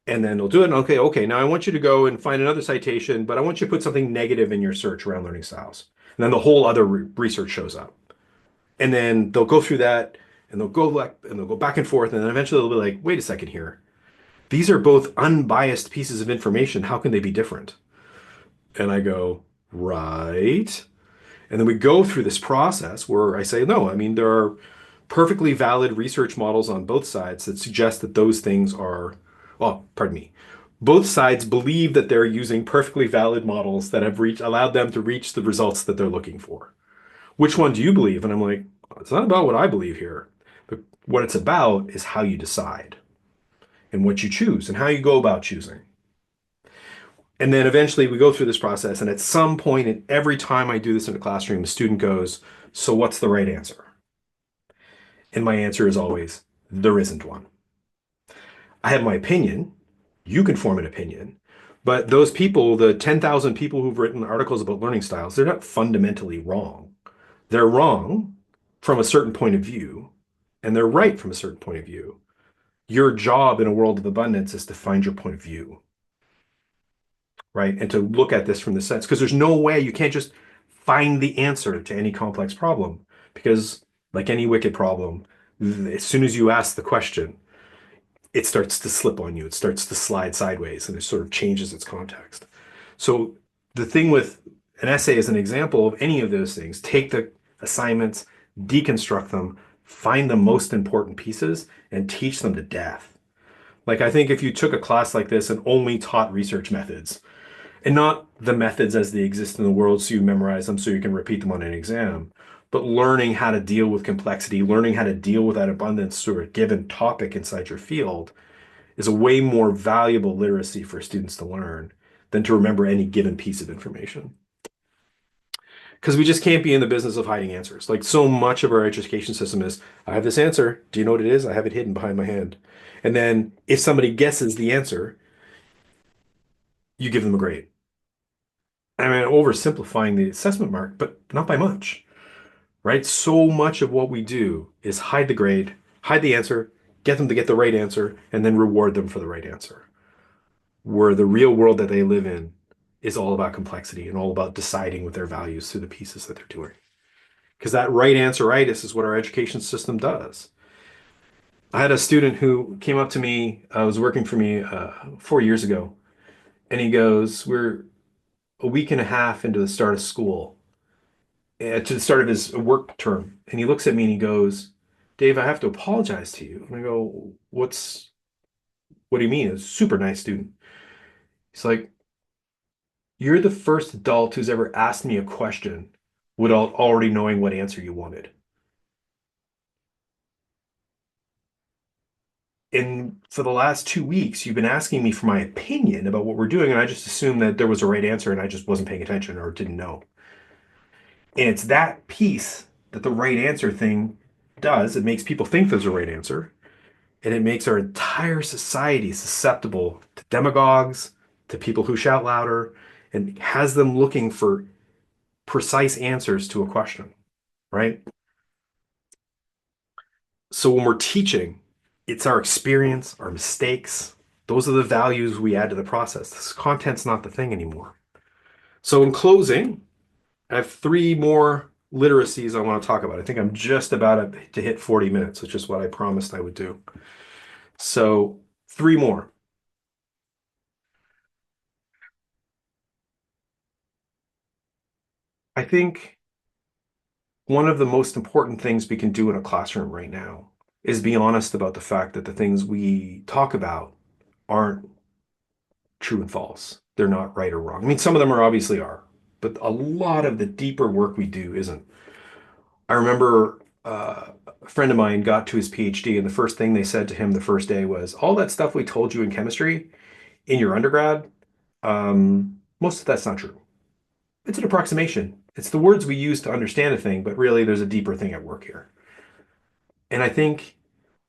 And then they'll do it. And okay, now I want you to go and find another citation, but I want you to put something negative in your search around learning styles. And then the whole other research shows up. And then they'll go through that and they'll go back and forth. And then eventually they'll be like, wait a second here. These are both unbiased pieces of information. How can they be different? And I go, right. And then we go through this process where I say, no, I mean, there are perfectly valid research models on both sides that suggest that those things are, well, pardon me, both sides believe that they're using perfectly valid models that have allowed them to reach the results that they're looking for. Which one do you believe? And I'm like, it's not about what I believe here. But what it's about is how you decide and what you choose and how you go about choosing. And then eventually we go through this process, and at some point, and every time I do this in a classroom, the student goes, so what's the right answer? And my answer is always, there isn't one. I have my opinion. You can form an opinion. But those people, the 10,000 people who've written articles about learning styles, they're not fundamentally wrong. They're wrong from a certain point of view, and they're right from a certain point of view. Your job in a world of abundance is to find your point of view, right? And to look at this from the sense, because there's no way you can't just find the answer to any complex problem, because like any wicked problem, as soon as you ask the question, it starts to slip on you. It starts to slide sideways and it sort of changes its context. So the thing with an essay is an example of any of those things. Take the assignments, deconstruct them, find the most important pieces, and teach them to death. Like, I think if you took a class like this and only taught research methods, and not the methods as they exist in the world so you memorize them so you can repeat them on an exam, but learning how to deal with complexity, learning how to deal with that abundance through a given topic inside your field is a way more valuable literacy for students to learn than to remember any given piece of information. Because we just can't be in the business of hiding answers. Like, so much of our education system is, I have this answer. Do you know what it is? I have it hidden behind my hand. And then if somebody guesses the answer, you give them a grade. I mean, oversimplifying the assessment mark, but not by much, right? So much of what we do is hide the grade, hide the answer, get them to get the right answer, and then reward them for the right answer. Where the real world that they live in is all about complexity and all about deciding with their values through the pieces that they're doing. Because that right answeritis is what our education system does. I had a student who came up to me, was working for me 4 years ago, and he goes, we're a week and a half into the start of school, to the start of his work term. And he looks at me and he goes, Dave, I have to apologize to you. And I go, what do you mean? It's a super nice student. He's like, you're the first adult who's ever asked me a question without already knowing what answer you wanted. And for the last 2 weeks, you've been asking me for my opinion about what we're doing, and I just assumed that there was a right answer and I just wasn't paying attention or didn't know. And it's that piece that the right answer thing does. It makes people think there's a right answer, and it makes our entire society susceptible to demagogues, to people who shout louder, and has them looking for precise answers to a question, right? So when we're teaching, it's our experience, our mistakes. Those are the values we add to the process. This content's not the thing anymore. So in closing, I have three more literacies I want to talk about. I think I'm just about to hit 40 minutes, which is what I promised I would do. So, three more. I think one of the most important things we can do in a classroom right now is be honest about the fact that the things we talk about aren't true and false. They're not right or wrong. I mean, some of them are obviously are, but a lot of the deeper work we do isn't. I remember a friend of mine got to his PhD, and the first thing they said to him the first day was, "All that stuff we told you in chemistry in your undergrad, most of that's not true. It's an approximation. It's the words we use to understand a thing, but really there's a deeper thing at work here." And I think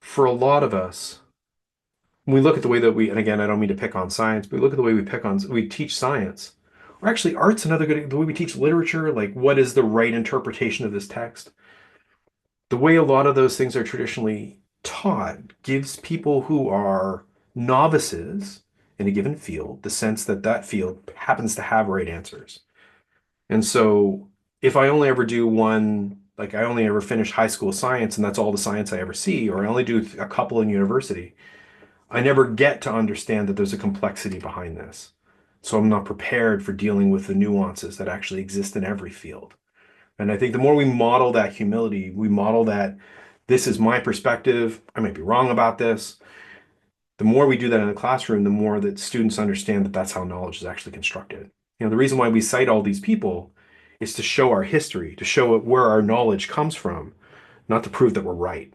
for a lot of us, when we look at the way that we, and again, I don't mean to pick on science, but we look at the way we teach science, or actually art's another good, the way we teach literature, like what is the right interpretation of this text? The way a lot of those things are traditionally taught gives people who are novices in a given field the sense that that field happens to have right answers. And so if I only ever do one, like I only ever finish high school science and that's all the science I ever see, or I only do a couple in university, I never get to understand that there's a complexity behind this. So I'm not prepared for dealing with the nuances that actually exist in every field. And I think the more we model that humility, we model that this is my perspective, I might be wrong about this. The more we do that in the classroom, the more that students understand that that's how knowledge is actually constructed. You know, the reason why we cite all these people is to show our history, to show where our knowledge comes from, not to prove that we're right.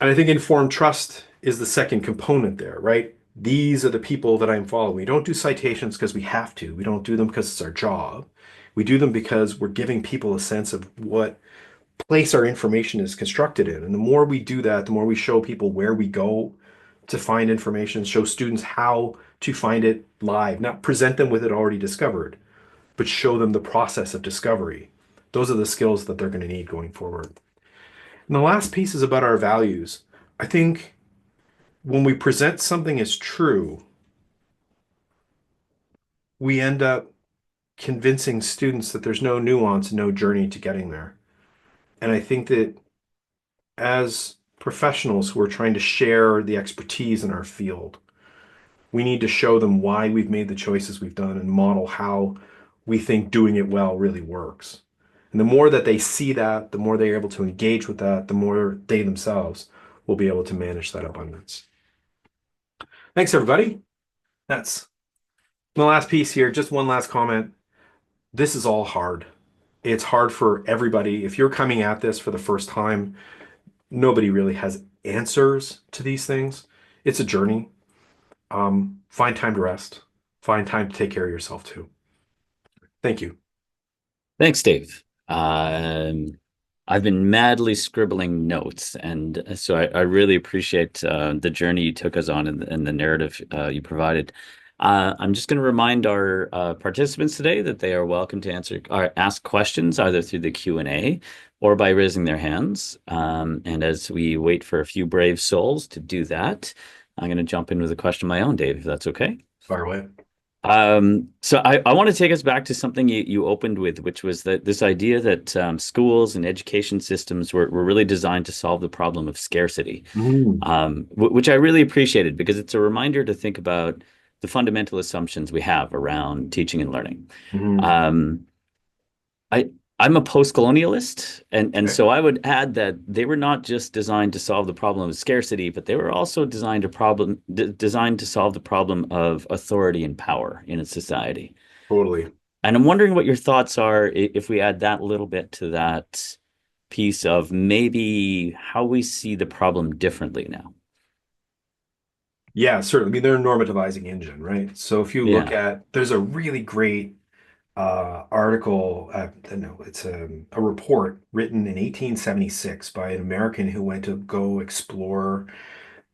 And I think informed trust is the second component there, right? These are the people that I'm following. We don't do citations because we have to. We don't do them because it's our job. We do them because we're giving people a sense of what place our information is constructed in. And the more we do that, the more we show people where we go to find information, show students how to find it live, not present them with it already discovered, but show them the process of discovery. Those are the skills that they're going to need going forward. And the last piece is about our values. I think when we present something as true, we end up convincing students that there's no nuance, no journey to getting there. And I think that as professionals who are trying to share the expertise in our field, we need to show them why we've made the choices we've done and model how we think doing it well really works. And the more that they see that, the more they're able to engage with that, the more they themselves will be able to manage that abundance. Thanks, everybody. That's the last piece here. Just one last comment. This is all hard. It's hard for everybody. If you're coming at this for the first time, nobody really has answers to these things. It's a journey. Find time to rest. Find time to take care of yourself too. Thank you. Thanks, Dave. I've been madly scribbling notes, and so I really appreciate the journey you took us on and the narrative you provided. I'm just going to remind our participants today that they are welcome to answer or ask questions either through the Q&A or by raising their hands. And as we wait for a few brave souls to do that, I'm going to jump in with a question of my own, Dave, if that's okay. Fire away. So I want to take us back to something you opened with, which was that this idea that schools and education systems were really designed to solve the problem of scarcity, Mm. which I really appreciated because it's a reminder to think about the fundamental assumptions we have around teaching and learning. Mm. Um, I I'm a post-colonialist, and Okay. so I would add that they were not just designed to solve the problem of scarcity, but they were also designed to solve the problem of authority and power in a society. Totally. And I'm wondering what your thoughts are if we add that little bit to that piece of maybe how we see the problem differently now. Yeah, certainly. I mean, they're a normativizing engine, right? So if you look Yeah. at, there's a really great article, no, it's a report written in 1876 by an American who went to go explore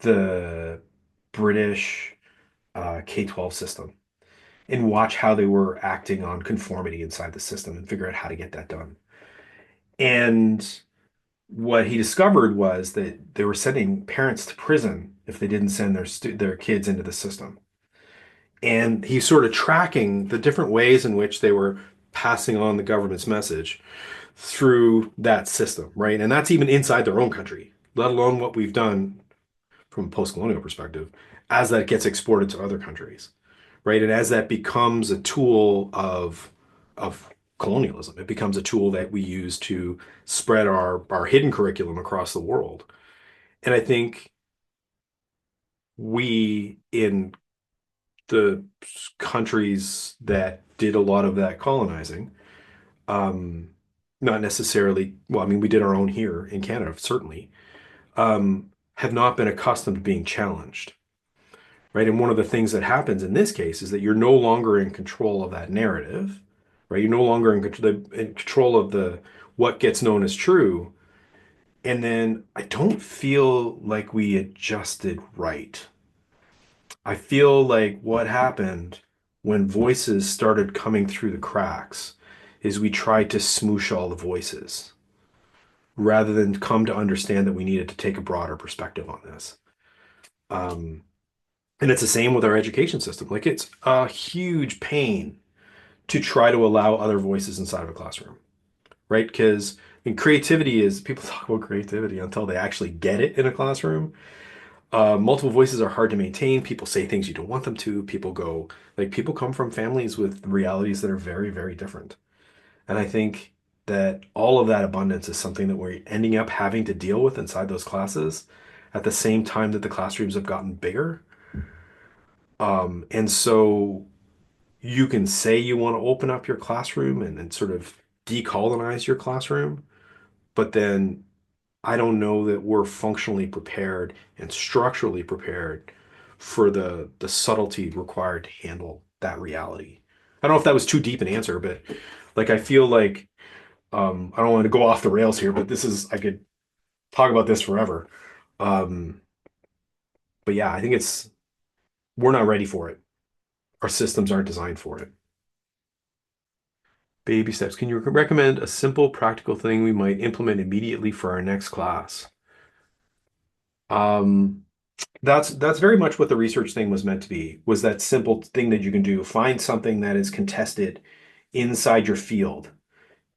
the British K-12 system and watch how they were acting on conformity inside the system and figure out how to get that done. And what he discovered was that they were sending parents to prison if they didn't send their kids into the system. And he's sort of tracking the different ways in which they were passing on the government's message through that system, right? And that's even inside their own country, let alone what we've done from a post-colonial perspective as that gets exported to other countries, right? And as that becomes a tool of colonialism, it becomes a tool that we use to spread our hidden curriculum across the world. And I think we in the countries that did a lot of that colonizing, um, not necessarily, well, I mean, we did our own here in Canada, certainly, have not been accustomed to being challenged, right? And one of the things that happens in this case is that you're no longer in control of that narrative, right? You're no longer in control of the what gets known as true. And then I don't feel like we adjusted right. I feel like what happened when voices started coming through the cracks is we tried to smoosh all the voices rather than come to understand that we needed to take a broader perspective on this. Um, and it's the same with our education system. Like it's a huge pain to try to allow other voices inside of a classroom, right? Because I mean, creativity is people talk about creativity until they actually get it in a classroom. Multiple voices are hard to maintain. People say things you don't want them to. People come from families with realities that are very, very different. And I think that all of that abundance is something that we're ending up having to deal with inside those classes at the same time that the classrooms have gotten bigger. And so you can say you want to open up your classroom and sort of decolonize your classroom, but then I don't know that we're functionally prepared and structurally prepared for the subtlety required to handle that reality. I don't know if that was too deep an answer, but like I feel like I don't want to go off the rails here, but this is I could talk about this forever. Um, but yeah, I think it's we're not ready for it. Our systems aren't designed for it. Baby steps. Can you recommend a simple, practical thing we might implement immediately for our next class? Um, that's very much what the research thing was meant to be, was that simple thing that you can do. Find something that is contested inside your field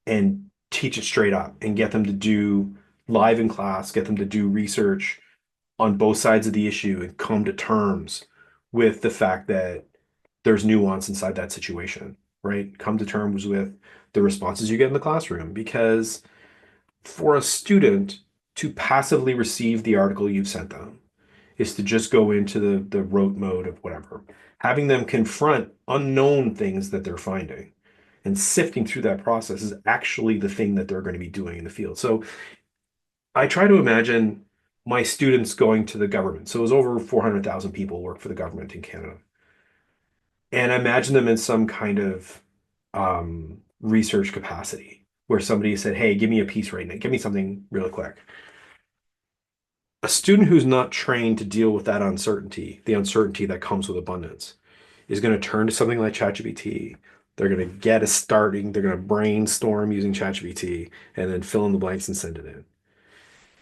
and teach it straight up and get them to do live in class, get them to do research on both sides of the issue and come to terms with the fact that there's nuance inside that situation, right? Come to terms with the responses you get in the classroom. Because for a student to passively receive the article you've sent them is to just go into the rote mode of whatever. Having them confront unknown things that they're finding and sifting through that process is actually the thing that they're going to be doing in the field. So I try to imagine my students going to the government. So it was over 400,000 people work for the government in Canada. And I imagine them in some kind of research capacity where somebody said, hey, give me a piece right now. Give me something really quick. A student who's not trained to deal with that uncertainty, the uncertainty that comes with abundance, is going to turn to something like ChatGPT. They're going to get a starting, they're going to brainstorm using ChatGPT and then fill in the blanks and send it in.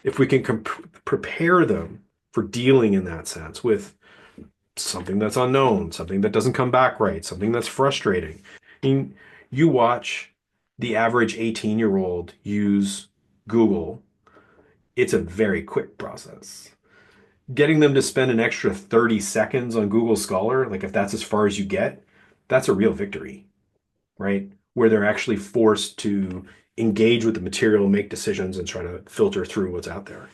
If we can prepare them for dealing in that sense with something that's unknown, something that doesn't come back right, something that's frustrating. I mean, you watch the average 18-year-old use Google, it's a very quick process. Getting them to spend an extra 30 seconds on Google Scholar, like if that's as far as you get, that's a real victory, right? Where they're actually forced to engage with the material, make decisions, and try to filter through what's out there.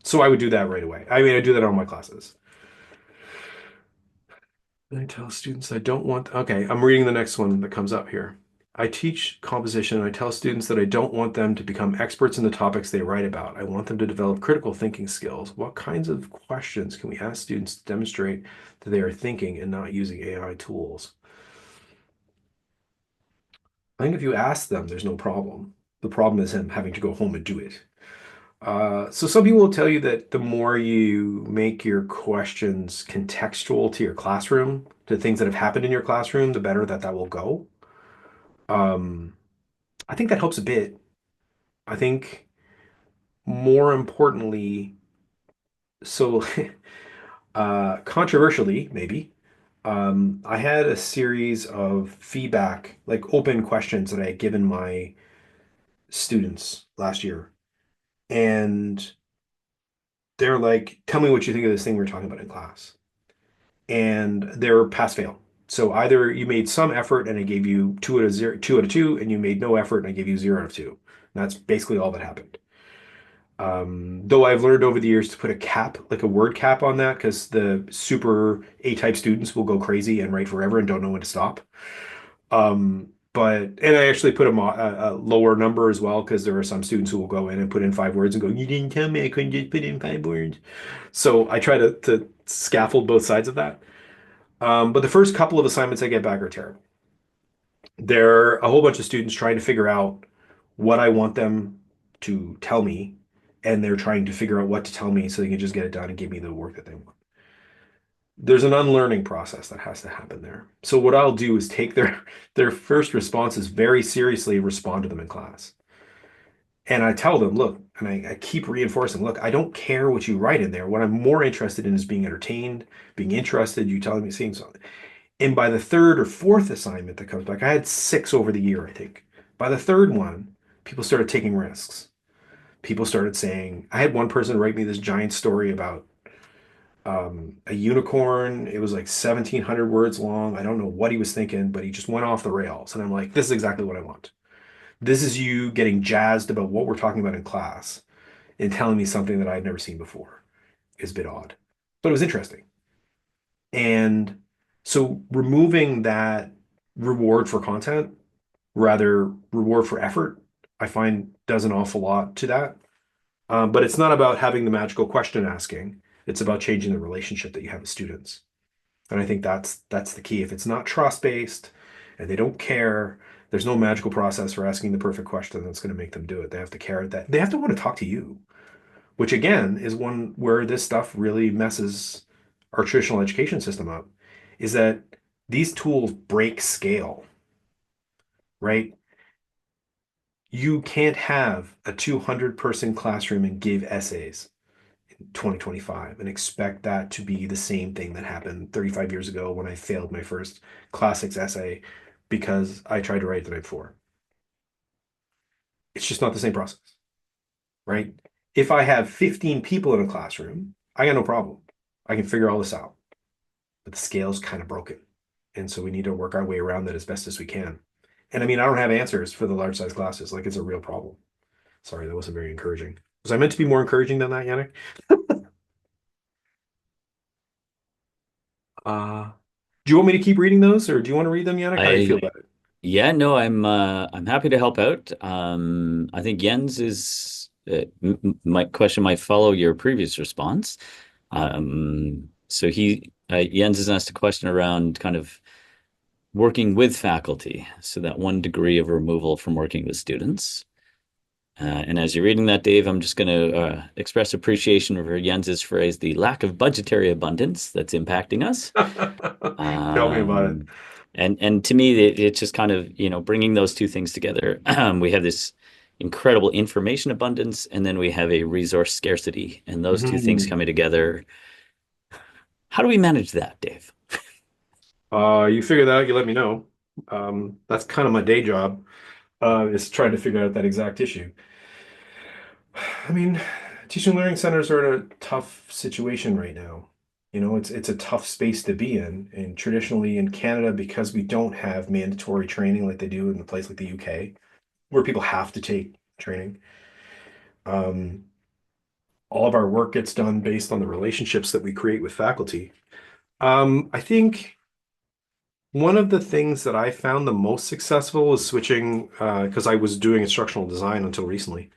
So I would do that right away. I mean, I do that in all my classes. And I tell students I don't want, okay, I'm reading the next one that comes up here. I teach composition and I tell students that I don't want them to become experts in the topics they write about. I want them to develop critical thinking skills. What kinds of questions can we ask students to demonstrate that they are thinking and not using AI tools? I think if you ask them, there's no problem. The problem is him having to go home and do it. So some people will tell you that the more you make your questions contextual to your classroom, to things that have happened in your classroom, the better that that will go. Um, I think that helps a bit. I think more importantly, so controversially, maybe, I had a series of feedback, like open questions that I had given my students last year. And they're like, tell me what you think of this thing we are talking about in class. And they're pass fail. So either you made some effort and I gave you 2 out of 0, 2 out of 2, and you made no effort and I gave you 0 out of 2. And that's basically all that happened. Though I've learned over the years to put a cap, like a word cap on that, because the super A-type students will go crazy and write forever and don't know when to stop. And I actually put a lower number as well, because there are some students who will go in and put in 5 words and go, you didn't tell me I couldn't just put in 5 words. So I try to scaffold both sides of that. But the first couple of assignments I get back are terrible. They're a whole bunch of students trying to figure out what I want them to tell me, and they're trying to figure out what to tell me so they can just get it done and give me the work that they want. There's an unlearning process that has to happen there. So what I'll do is take their first responses very seriously, respond to them in class. And I tell them, look, and I keep reinforcing, look, I don't care what you write in there. What I'm more interested in is being entertained, being interested, you telling me, seeing something. And by the third or fourth assignment that comes back, I had 6 over the year, I think. By the third one, people started taking risks. People started saying, I had one person write me this giant story about a unicorn. It was like 1,700 words long. I don't know what he was thinking, but he just went off the rails. And I'm like, this is exactly what I want. This is you getting jazzed about what we're talking about in class and telling me something that I've never seen before. Is a bit odd, but it was interesting. And so removing that reward for content, rather reward for effort, I find does an awful lot to that. But it's not about having the magical question asking. It's about changing the relationship that you have with students. And I think that's the key. If it's not trust-based and they don't care, there's no magical process for asking the perfect question that's going to make them do it. They have to care that they have to want to talk to you, which again is one where this stuff really messes our traditional education system up, is that these tools break scale, right? You can't have a 200-person classroom and give essays 2025 and expect that to be the same thing that happened 35 years ago when I failed my first classics essay because I tried to write it the night before. It's just not the same process, right? If I have 15 people in a classroom, I got no problem. I can figure all this out. But the scale's kind of broken. And so we need to work our way around that as best as we can. And I mean, I don't have answers for the large size classes. Like it's a real problem. Sorry, that wasn't very encouraging. Was I meant to be more encouraging than that, Yannick? Uh, do you want me to keep reading those, or do you want to read them, Yannick? How do you feel I about it? Yeah, no, I'm happy to help out. I think Jens is my question might follow your previous response. So Jens has asked a question around kind of working with faculty, so that one degree of removal from working with students. And as you're reading that, Dave, I'm just going to express appreciation for Jens's phrase, the lack of budgetary abundance that's impacting us. Tell me about it. Um, and to me, it's just kind of, bringing those two things together. We have this incredible information abundance, and then we have a resource scarcity, and those two things Mhm. coming together. How do we manage that, Dave? You figure that out, you let me know. That's kind of my day job, is trying to figure out that exact issue. I mean, teaching and learning centers are in a tough situation right now. It's a tough space to be in. And traditionally in Canada, because we don't have mandatory training like they do in a place like the UK, where people have to take training, um, all of our work gets done based on the relationships that we create with faculty. I think one of the things that I found the most successful is switching, because I was doing instructional design until recently,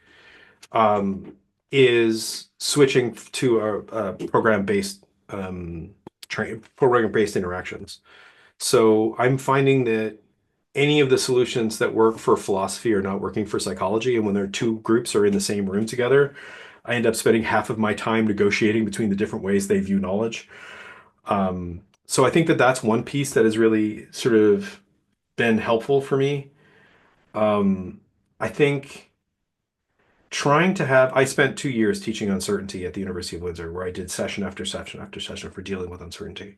um, is switching to a program-based program-based interactions. So I'm finding that any of the solutions that work for philosophy are not working for psychology. And when their two groups are in the same room together, I end up spending half of my time negotiating between the different ways they view knowledge. So I think that that's one piece that has really sort of been helpful for me. Um, I think I spent 2 years teaching uncertainty at the University of Windsor, where I did session after session after session for dealing with uncertainty.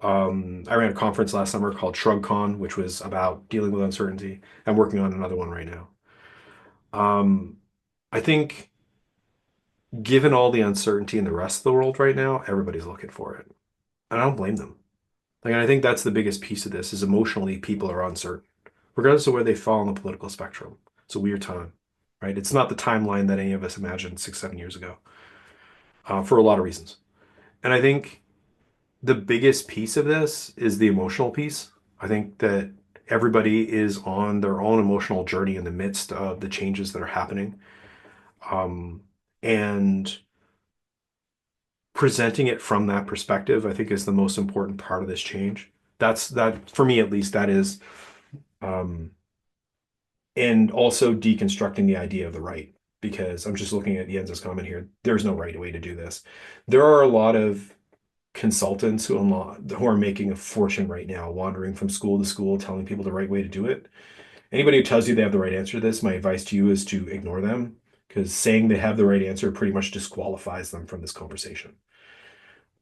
I ran a conference last summer called ShrugCon, which was about dealing with uncertainty. I'm working on another one right now. Um, I think given all the uncertainty in the rest of the world right now, everybody's looking for it. And I don't blame them. Like, and I think that's the biggest piece of this is emotionally people are uncertain, regardless of where they fall on the political spectrum. It's a weird time, right? It's not the timeline that any of us imagined 6, 7 years ago, for a lot of reasons. And I think the biggest piece of this is the emotional piece. I think that everybody is on their own emotional journey in the midst of the changes that are happening. And presenting it from that perspective, I think is the most important part of this change. That for me at least, that is, um, and also deconstructing the idea of the right, because I'm just looking at Jens's comment here. There's no right way to do this. There are a lot of consultants who are making a fortune right now, wandering from school to school, telling people the right way to do it. Anybody who tells you they have the right answer to this, my advice to you is to ignore them, because saying they have the right answer pretty much disqualifies them from this conversation.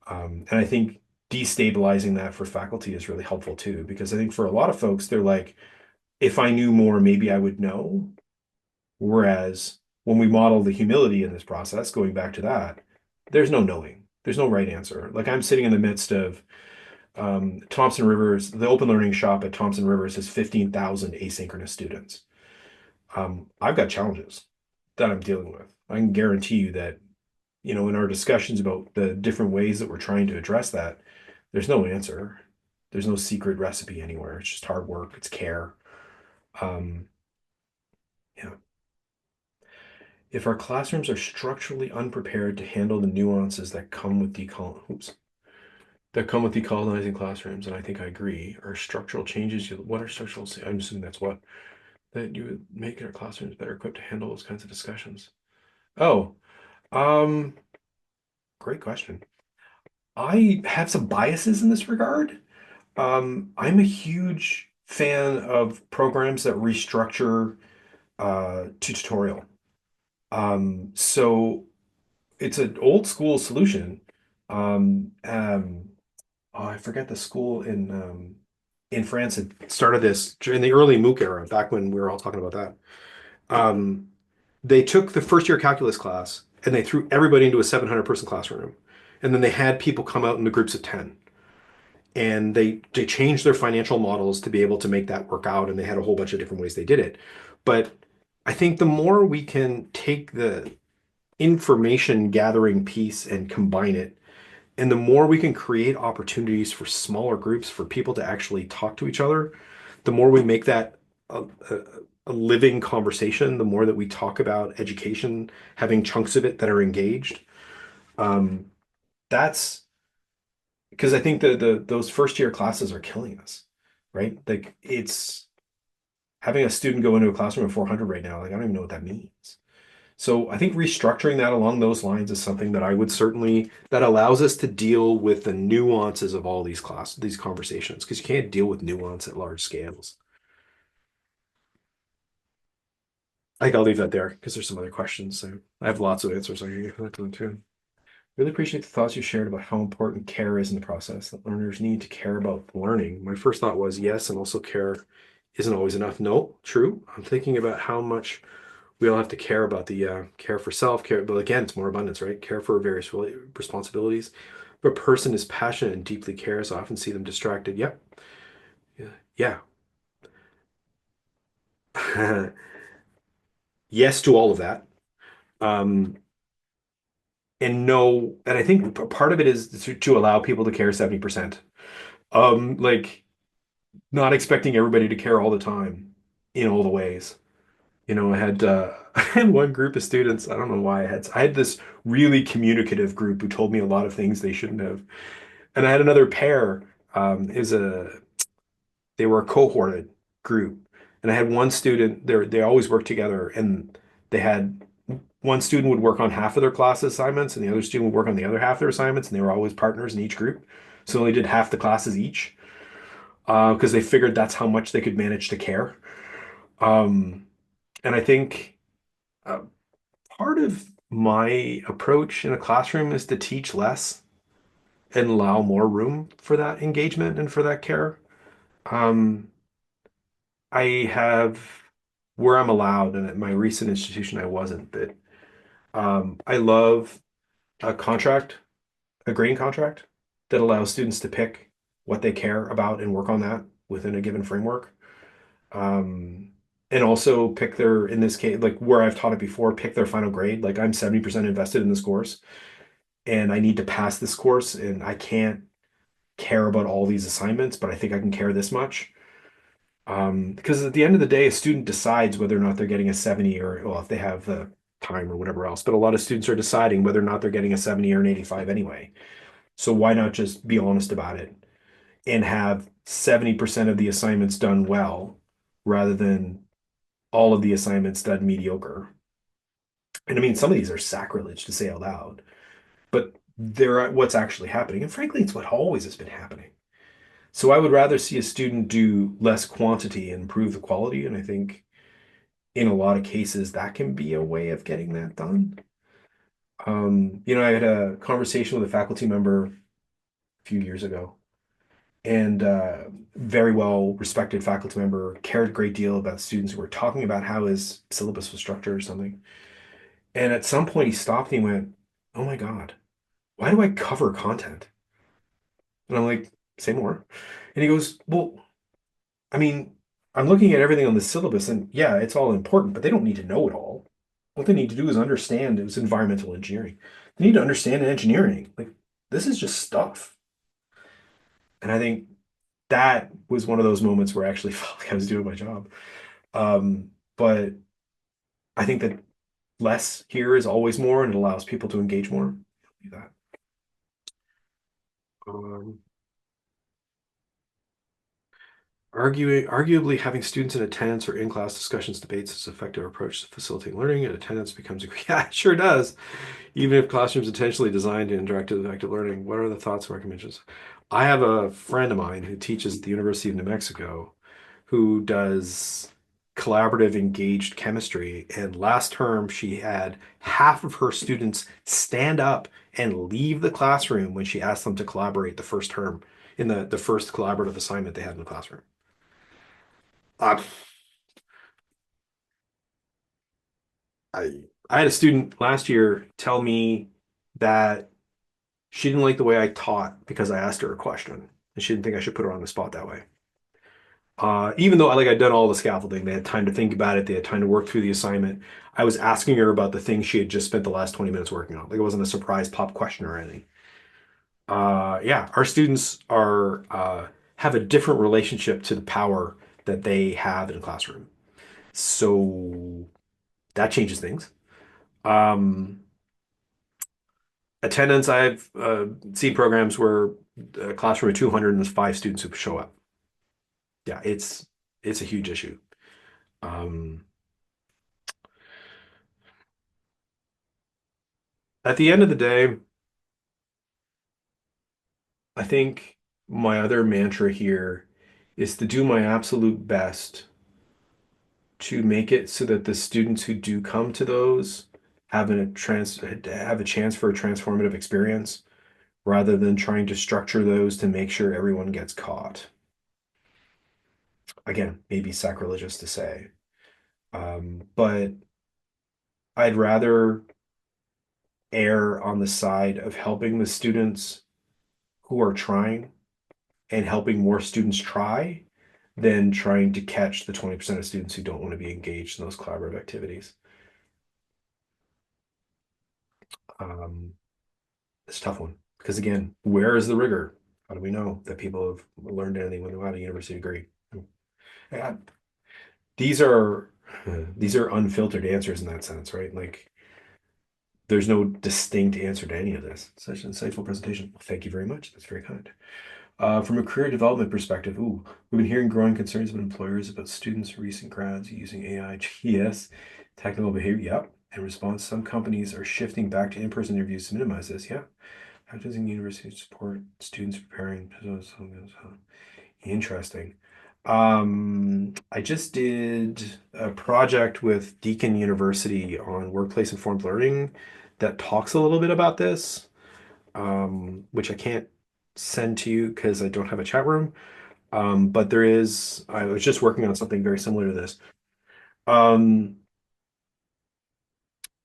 And I think destabilizing that for faculty is really helpful too, because I think for a lot of folks, they're like, if I knew more, maybe I would know. Whereas when we model the humility in this process, going back to that, there's no knowing. There's no right answer. Like I'm sitting in the midst of Thompson Rivers, the open learning shop at Thompson Rivers has 15,000 asynchronous students. I've got challenges that I'm dealing with. I can guarantee you that, in our discussions about the different ways that we're trying to address that, there's no answer. There's no secret recipe anywhere. It's just hard work. It's care. Um, yeah. If our classrooms are structurally unprepared to handle the nuances that come with decolonizing classrooms, and I think I agree, are structural changes. What are structural? I'm assuming that's what that you would make our classrooms better equipped to handle those kinds of discussions. Oh, um, great question. I have some biases in this regard. I'm a huge fan of programs that restructure to tutorial. So it's an old school solution. Um, um, oh, I forget the school in France that started this during the early MOOC era, back when we were all talking about that. Um, they took the first year calculus class and they threw everybody into a 700 person classroom. And then they had people come out in the groups of 10. And they changed their financial models to be able to make that work out. And they had a whole bunch of different ways they did it. But I think the more we can take the information gathering piece and combine it, and the more we can create opportunities for smaller groups for people to actually talk to each other, the more we make that a living conversation, the more that we talk about education, having chunks of it that are engaged. Um, that's because I think the those first year classes are killing us, right? Like it's having a student go into a classroom of 400 right now. Like I don't even know what that means. So I think restructuring that along those lines is something that I would certainly that allows us to deal with the nuances of all these conversations, because you can't deal with nuance at large scales. I think I'll leave that there because there's some other questions. So I have lots of answers. I can get to them too. Really appreciate the thoughts you shared about how important care is in the process, that learners need to care about learning. My first thought was yes, and also care isn't always enough. No, true. I'm thinking about how much we all have to care about the care for self care, but again, it's more abundance, right? Care for various responsibilities. If a person is passionate and deeply cares, I often see them distracted. Yep. Yeah. Yeah. Yes to all of that. Um, and no, and I think part of it is to allow people to care 70%. Like not expecting everybody to care all the time in all the ways. I had I had one group of students. I don't know why I had this really communicative group who told me a lot of things they shouldn't have. And I had another pair, is a they were a cohorted group. And I had one student, they always worked together, and they had one student would work on half of their class assignments and the other student would work on the other half of their assignments, and they were always partners in each group. So they did half the classes each, because they figured that's how much they could manage to care. Um, and I think uh, part of my approach in a classroom is to teach less. and allow more room for that engagement and for that care. Um, I have where I'm allowed, and at my recent institution I wasn't, but I love a contract, a grading contract that allows students to pick what they care about and work on that within a given framework. Um, and also pick their, in this case, like where I've taught it before, pick their final grade. Like I'm 70% invested in this course and I need to pass this course and I can't care about all these assignments, but I think I can care this much. Because at the end of the day, a student decides whether or not they're getting a 70 or, well, if they have the time or whatever else, but a lot of students are deciding whether or not they're getting a 70 or an 85 anyway. So why not just be honest about it and have 70% of the assignments done well rather than all of the assignments done mediocre? And I mean, some of these are sacrilege to say out loud, but they're what's actually happening. And frankly, it's what always has been happening. So I would rather see a student do less quantity and improve the quality. And I think in a lot of cases, that can be a way of getting that done. I had a conversation with a faculty member a few years ago, and very well respected faculty member, cared a great deal about students who were talking about how his syllabus was structured or something. And at some point, he stopped and he went, "Oh my God, why do I cover content?" And I'm like, "Say more." And he goes, "Well, I mean, I'm looking at everything on the syllabus, and yeah, it's all important, but they don't need to know it all. What they need to do is understand it was environmental engineering. They need to understand engineering. Like, this is just stuff." And I think that was one of those moments where I actually felt like I was doing my job. But I think that less here is always more, and it allows people to engage more. Do that. Um, Arguably, having students in attendance or in-class discussions, debates is an effective approach to facilitating learning, and attendance becomes a yeah, it sure does. Even if classrooms intentionally designed to interact with active learning, what are the thoughts and recommendations? I have a friend of mine who teaches at the University of New Mexico who does collaborative engaged chemistry. And last term, she had half of her students stand up and leave the classroom when she asked them to collaborate the first term in the first collaborative assignment they had in the classroom. Uh, I I had a student last year tell me that she didn't like the way I taught because I asked her a question and she didn't think I should put her on the spot that way. Even though I'd done all the scaffolding, they had time to think about it, they had time to work through the assignment. I was asking her about the things she had just spent the last 20 minutes working on. Like it wasn't a surprise pop question or anything. Yeah, our students are have a different relationship to the power that they have in a classroom. So that changes things. Um, Attendance, I've seen programs where a classroom of 200 and there's 5 students who show up. Yeah, it's a huge issue. Um, at the end of the day, I think my other mantra here is to do my absolute best to make it so that the students who do come to those have a chance for a transformative experience rather than trying to structure those to make sure everyone gets caught. Again, maybe sacrilegious to say, but I'd rather err on the side of helping the students who are trying and helping more students try than trying to catch the 20% of students who don't want to be engaged in those collaborative activities. Um, it's a tough one because again, where is the rigor? How do we know that people have learned anything when they got a university degree? Yeah, these are these are unfiltered answers in that sense, right? Like there's no distinct answer to any of this. Such an insightful presentation. Well, thank you very much. That's very kind. From a career development perspective, we've been hearing growing concerns about employers about students, recent grads using AI, GS, technical behavior. Yep. In response, some companies are shifting back to in-person interviews to minimize this. Yeah. How does the university support students preparing? Interesting. I just did a project with Deakin University on workplace informed learning that talks a little bit about this, which I can't send to you because I don't have a chat room. But there is, I was just working on something very similar to this. Um,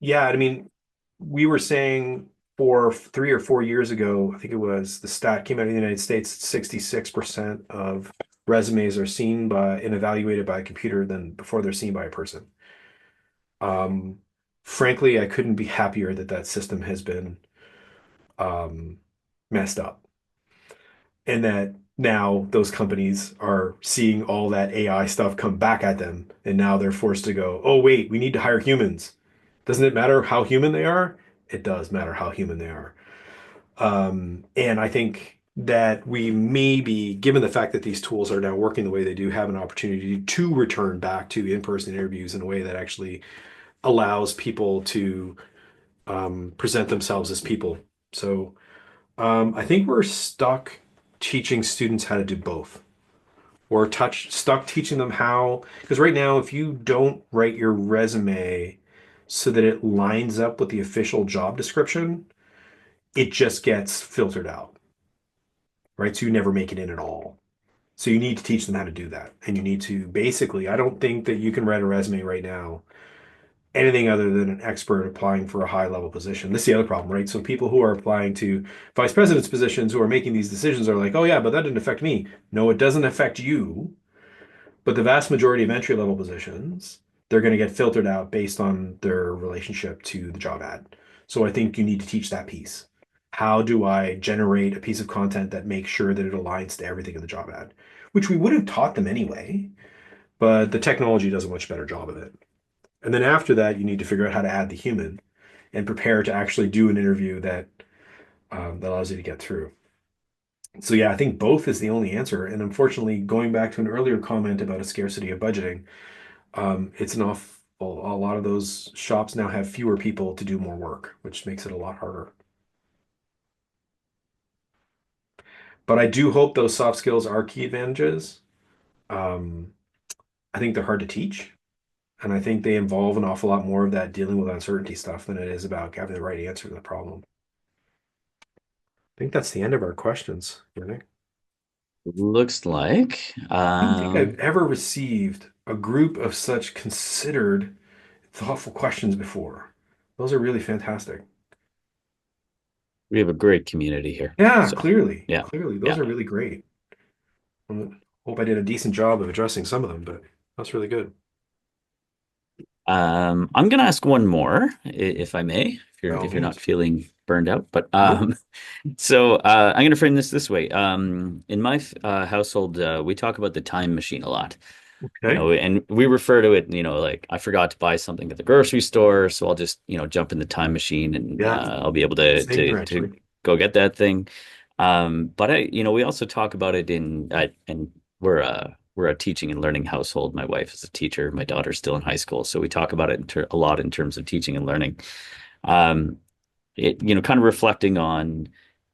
yeah, I mean, we were saying for 3 or 4 years ago, I think it was the stat came out in the United States, 66% of resumes are seen by and evaluated by a computer than before they're seen by a person. Um, Frankly, I couldn't be happier that that system has been um, messed up. And that now those companies are seeing all that AI stuff come back at them, and now they're forced to go, oh, wait, we need to hire humans. Doesn't it matter how human they are? It does matter how human they are. And I think that we maybe, given the fact that these tools are now working the way they do, have an opportunity to return back to in-person interviews in a way that actually allows people to present themselves as people. So I think we're stuck teaching students how to do both, or stuck teaching them how, because right now, if you don't write your resume so that it lines up with the official job description, it just gets filtered out, right? So you never make it in at all. So you need to teach them how to do that. And you need to basically, I don't think that you can write a resume right now anything other than an expert applying for a high level position. This is the other problem, right? So people who are applying to vice president's positions who are making these decisions are like, oh yeah, but that didn't affect me. No, it doesn't affect you. But the vast majority of entry level positions, they're going to get filtered out based on their relationship to the job ad. So I think you need to teach that piece. How do I generate a piece of content that makes sure that it aligns to everything in the job ad? Which we would have taught them anyway, but the technology does a much better job of it. And then after that, you need to figure out how to add the human and prepare to actually do an interview that allows you to get through. So yeah, I think both is the only answer. And unfortunately, going back to an earlier comment about a scarcity of budgeting, it's an awful, a lot of those shops now have fewer people to do more work, which makes it a lot harder. But I do hope those soft skills are key advantages. Um, I think they're hard to teach, and I think they involve an awful lot more of that dealing with uncertainty stuff than it is about having the right answer to the problem. I think that's the end of our questions. Really. Looks like. I don't think I've ever received a group of such considered, thoughtful questions before. Those are really fantastic. We have a great community here. Yeah, So, clearly, yeah, clearly, those yeah. are really great. I hope I did a decent job of addressing some of them, but that's really good. I'm gonna ask one more, if I may, By all if you're not means. feeling burned out. But Nope. so I'm gonna frame this way. In my household, we talk about the time machine a lot. Okay. And we refer to it, like I forgot to buy something at the grocery store, so I'll just, jump in the time machine and Yeah. I'll be able to Same here, to actually. go get that thing. But we also talk about it and we're a teaching and learning household. My wife is a teacher, my daughter's still in high school, so we talk about it a lot in terms of teaching and learning. Um, kind of reflecting on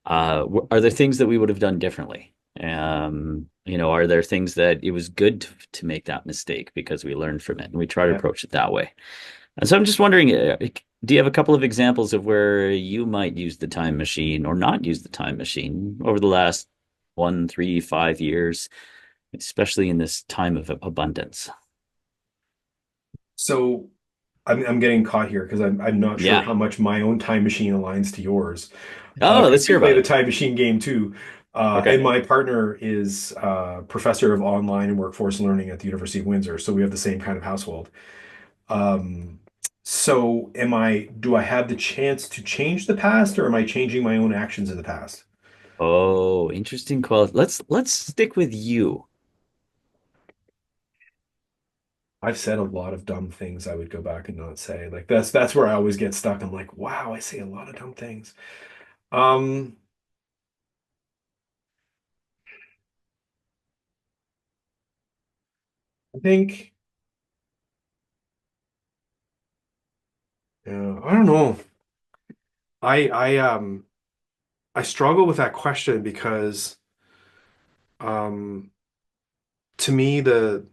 are there things that we would have done differently? Are there things that it was good to make that mistake because we learned from it and we try to Yeah. approach it that way? And so I'm just wondering, do you have a couple of examples of where you might use the time machine or not use the time machine over the last 1, 3, 5 years, especially in this time of abundance? So I'm getting caught here because I'm not sure Yeah. how much my own time machine aligns to yours. Oh, Because let's we hear play about the it. time machine game too. And Okay. my partner is professor of online and workforce learning at the University of Windsor, so we have the same kind of household. Um, so do I have the chance to change the past, or am I changing my own actions in the past? Oh, interesting quality. Let's stick with you. I've said a lot of dumb things I would go back and not say. Like that's where I always get stuck. I'm like, wow, I say a lot of dumb things. Um, I think, I don't know. I I um I struggle with that question because um to me the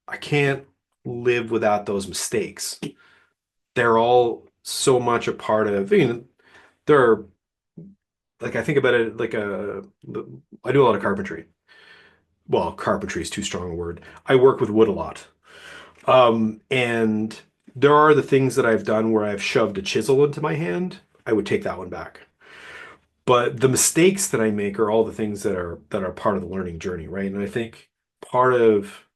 I can't live without those mistakes. They're all so much a part of, there are like I think about it like I do a lot of carpentry. Well, carpentry is too strong a word. I work with wood a lot. And there are the things that I've done where I've shoved a chisel into my hand. I would take that one back. But the mistakes that I make are all the things that are part of the learning journey, right? And I think part of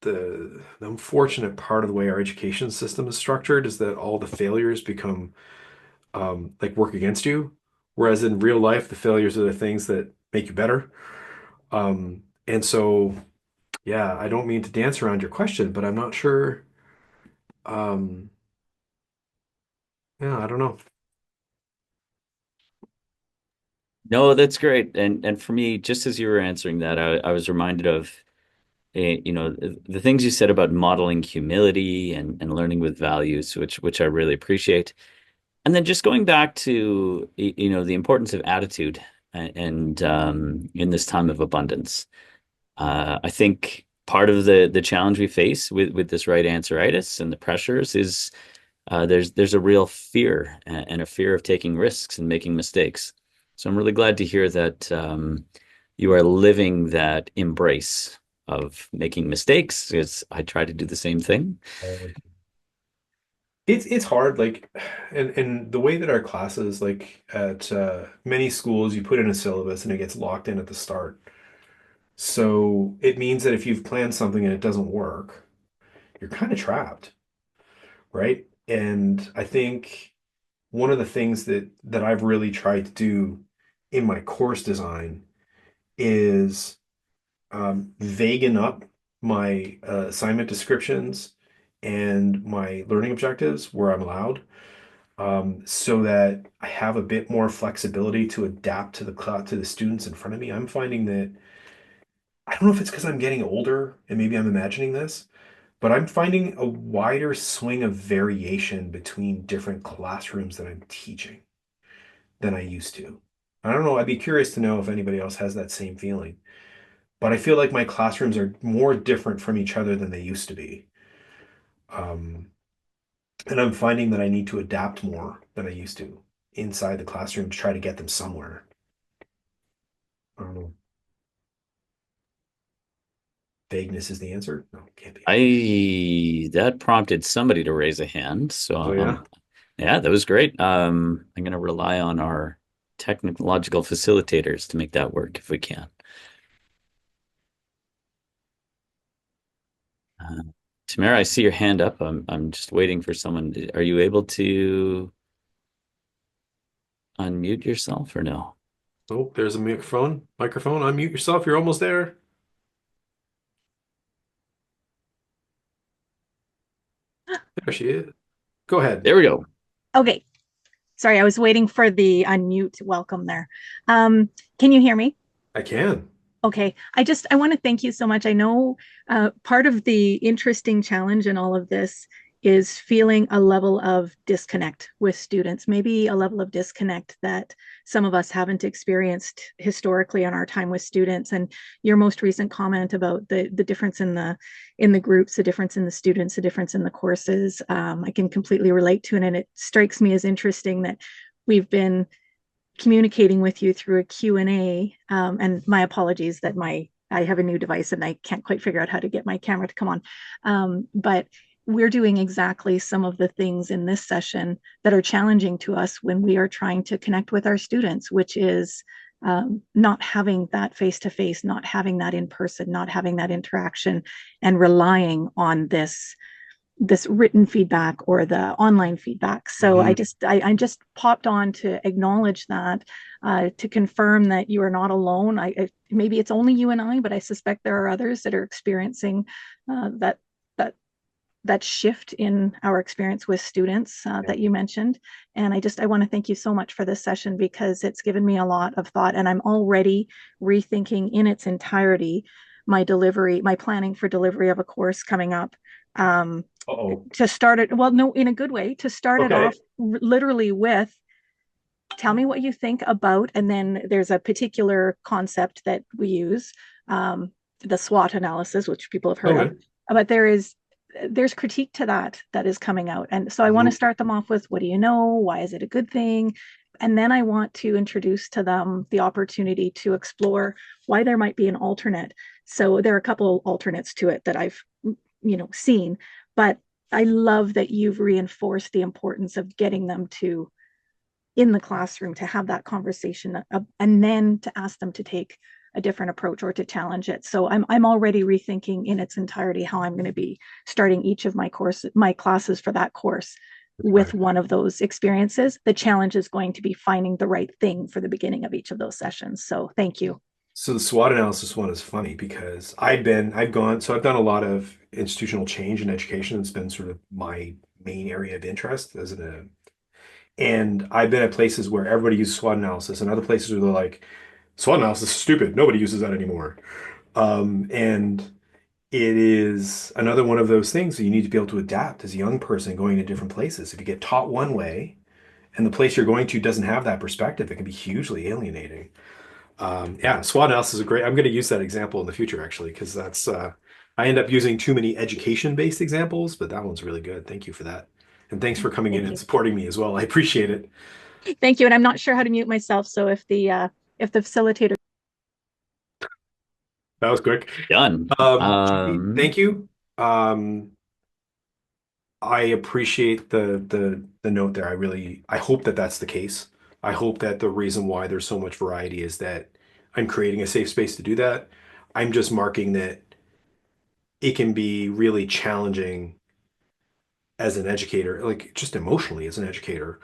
the unfortunate part of the way our education system is structured is that all the failures become like work against you, whereas in real life, the failures are the things that make you better. And so, yeah, I don't mean to dance around your question, but I'm not sure. Um, yeah, I don't know. No, that's great. And for me, just as you were answering that, I was reminded of the things you said about modeling humility and learning with values, which I really appreciate. And then just going back to the importance of attitude and in this time of abundance. I think part of the challenge we face with this right answeritis and the pressures is there's a real fear and a fear of taking risks and making mistakes. So I'm really glad to hear that you are living that embrace of making mistakes, because I try to do the same thing. It's hard, like, and the way that our classes, like at many schools, you put in a syllabus and it gets locked in at the start. So it means that if you've planned something and it doesn't work, you're kind of trapped, right? And I think one of the things that I've really tried to do in my course design is vaguen up my assignment descriptions and my learning objectives where I'm allowed, so that I have a bit more flexibility to adapt to the students in front of me. I'm finding that I don't know if it's because I'm getting older and maybe I'm imagining this, but I'm finding a wider swing of variation between different classrooms that I'm teaching than I used to. I don't know. I'd be curious to know if anybody else has that same feeling. But I feel like my classrooms are more different from each other than they used to be. Um, and I'm finding that I need to adapt more than I used to inside the classroom to try to get them somewhere. I don't know. Vagueness is the answer? No, it can't be. I that prompted somebody to raise a hand. So Oh yeah. yeah, that was great. I'm going to rely on our technological facilitators to make that work if we can. Uh, Tamara, I see your hand up. I'm just waiting for someone. Are you able to unmute yourself or no? Oh, there's a microphone. Microphone. Unmute yourself. You're almost there. There she is. Go ahead. There we go. Okay. Sorry, I was waiting for the unmute welcome there. Can you hear me? I can. Okay. I want to thank you so much. I know part of the interesting challenge in all of this is feeling a level of disconnect with students, maybe a level of disconnect that some of us haven't experienced historically in our time with students. And your most recent comment about the difference in the groups, the difference in the students, the difference in the courses, I can completely relate to it. And it strikes me as interesting that we've been communicating with you through a Q&A. And my apologies that I have a new device and I can't quite figure out how to get my camera to come on. But we're doing exactly some of the things in this session that are challenging to us when we are trying to connect with our students, which is not having that face-to-face, not having that in person, not having that interaction, and relying on this written feedback or the online feedback. So Mhm. I just popped on to acknowledge that, to confirm that you are not alone. Maybe it's only you and I, but I suspect there are others that are experiencing that that that shift in our experience with students Yeah. that you mentioned. And I want to thank you so much for this session because it's given me a lot of thought, and I'm already rethinking in its entirety my planning for delivery of a course coming up. Um, Uh-oh. to start it, well, no, in a good way, to start it Okay. off literally with, tell me what you think about, and then there's a particular concept that we use, the SWOT analysis, which people have heard of, Okay. but there's critique to that is coming out. And so I want to Mhm. start them off with, what do you know? Why is it a good thing? And then I want to introduce to them the opportunity to explore why there might be an alternate. So there are a couple alternates to it that I've, seen, but I love that you've reinforced the importance of getting them to in the classroom to have that conversation and then to ask them to take a different approach or to challenge it. So I'm already rethinking in its entirety how I'm going to be starting each of my classes for that course with one of those experiences. The challenge is going to be finding the right thing for the beginning of each of those sessions. So thank you. So the SWOT analysis one is funny because I've done a lot of institutional change in education. It's been sort of my main area of interest and I've been at places where everybody uses SWOT analysis and other places where they're like, SWOT analysis is stupid. Nobody uses that anymore. And it is another one of those things that you need to be able to adapt as a young person going to different places. If you get taught one way and the place you're going to doesn't have that perspective, it can be hugely alienating. Yeah, SWOT analysis is great. I'm going to use that example in the future, actually, because I end up using too many education-based examples, but that one's really good. Thank you for that. And thanks for coming in and supporting me as well. I appreciate it. Thank you. And I'm not sure how to mute myself. So if the facilitator. That was quick. Done. Thank you. I appreciate the note there. I hope that that's the case. I hope that the reason why there's so much variety is that I'm creating a safe space to do that. I'm just marking that it can be really challenging as an educator, like just emotionally as an educator,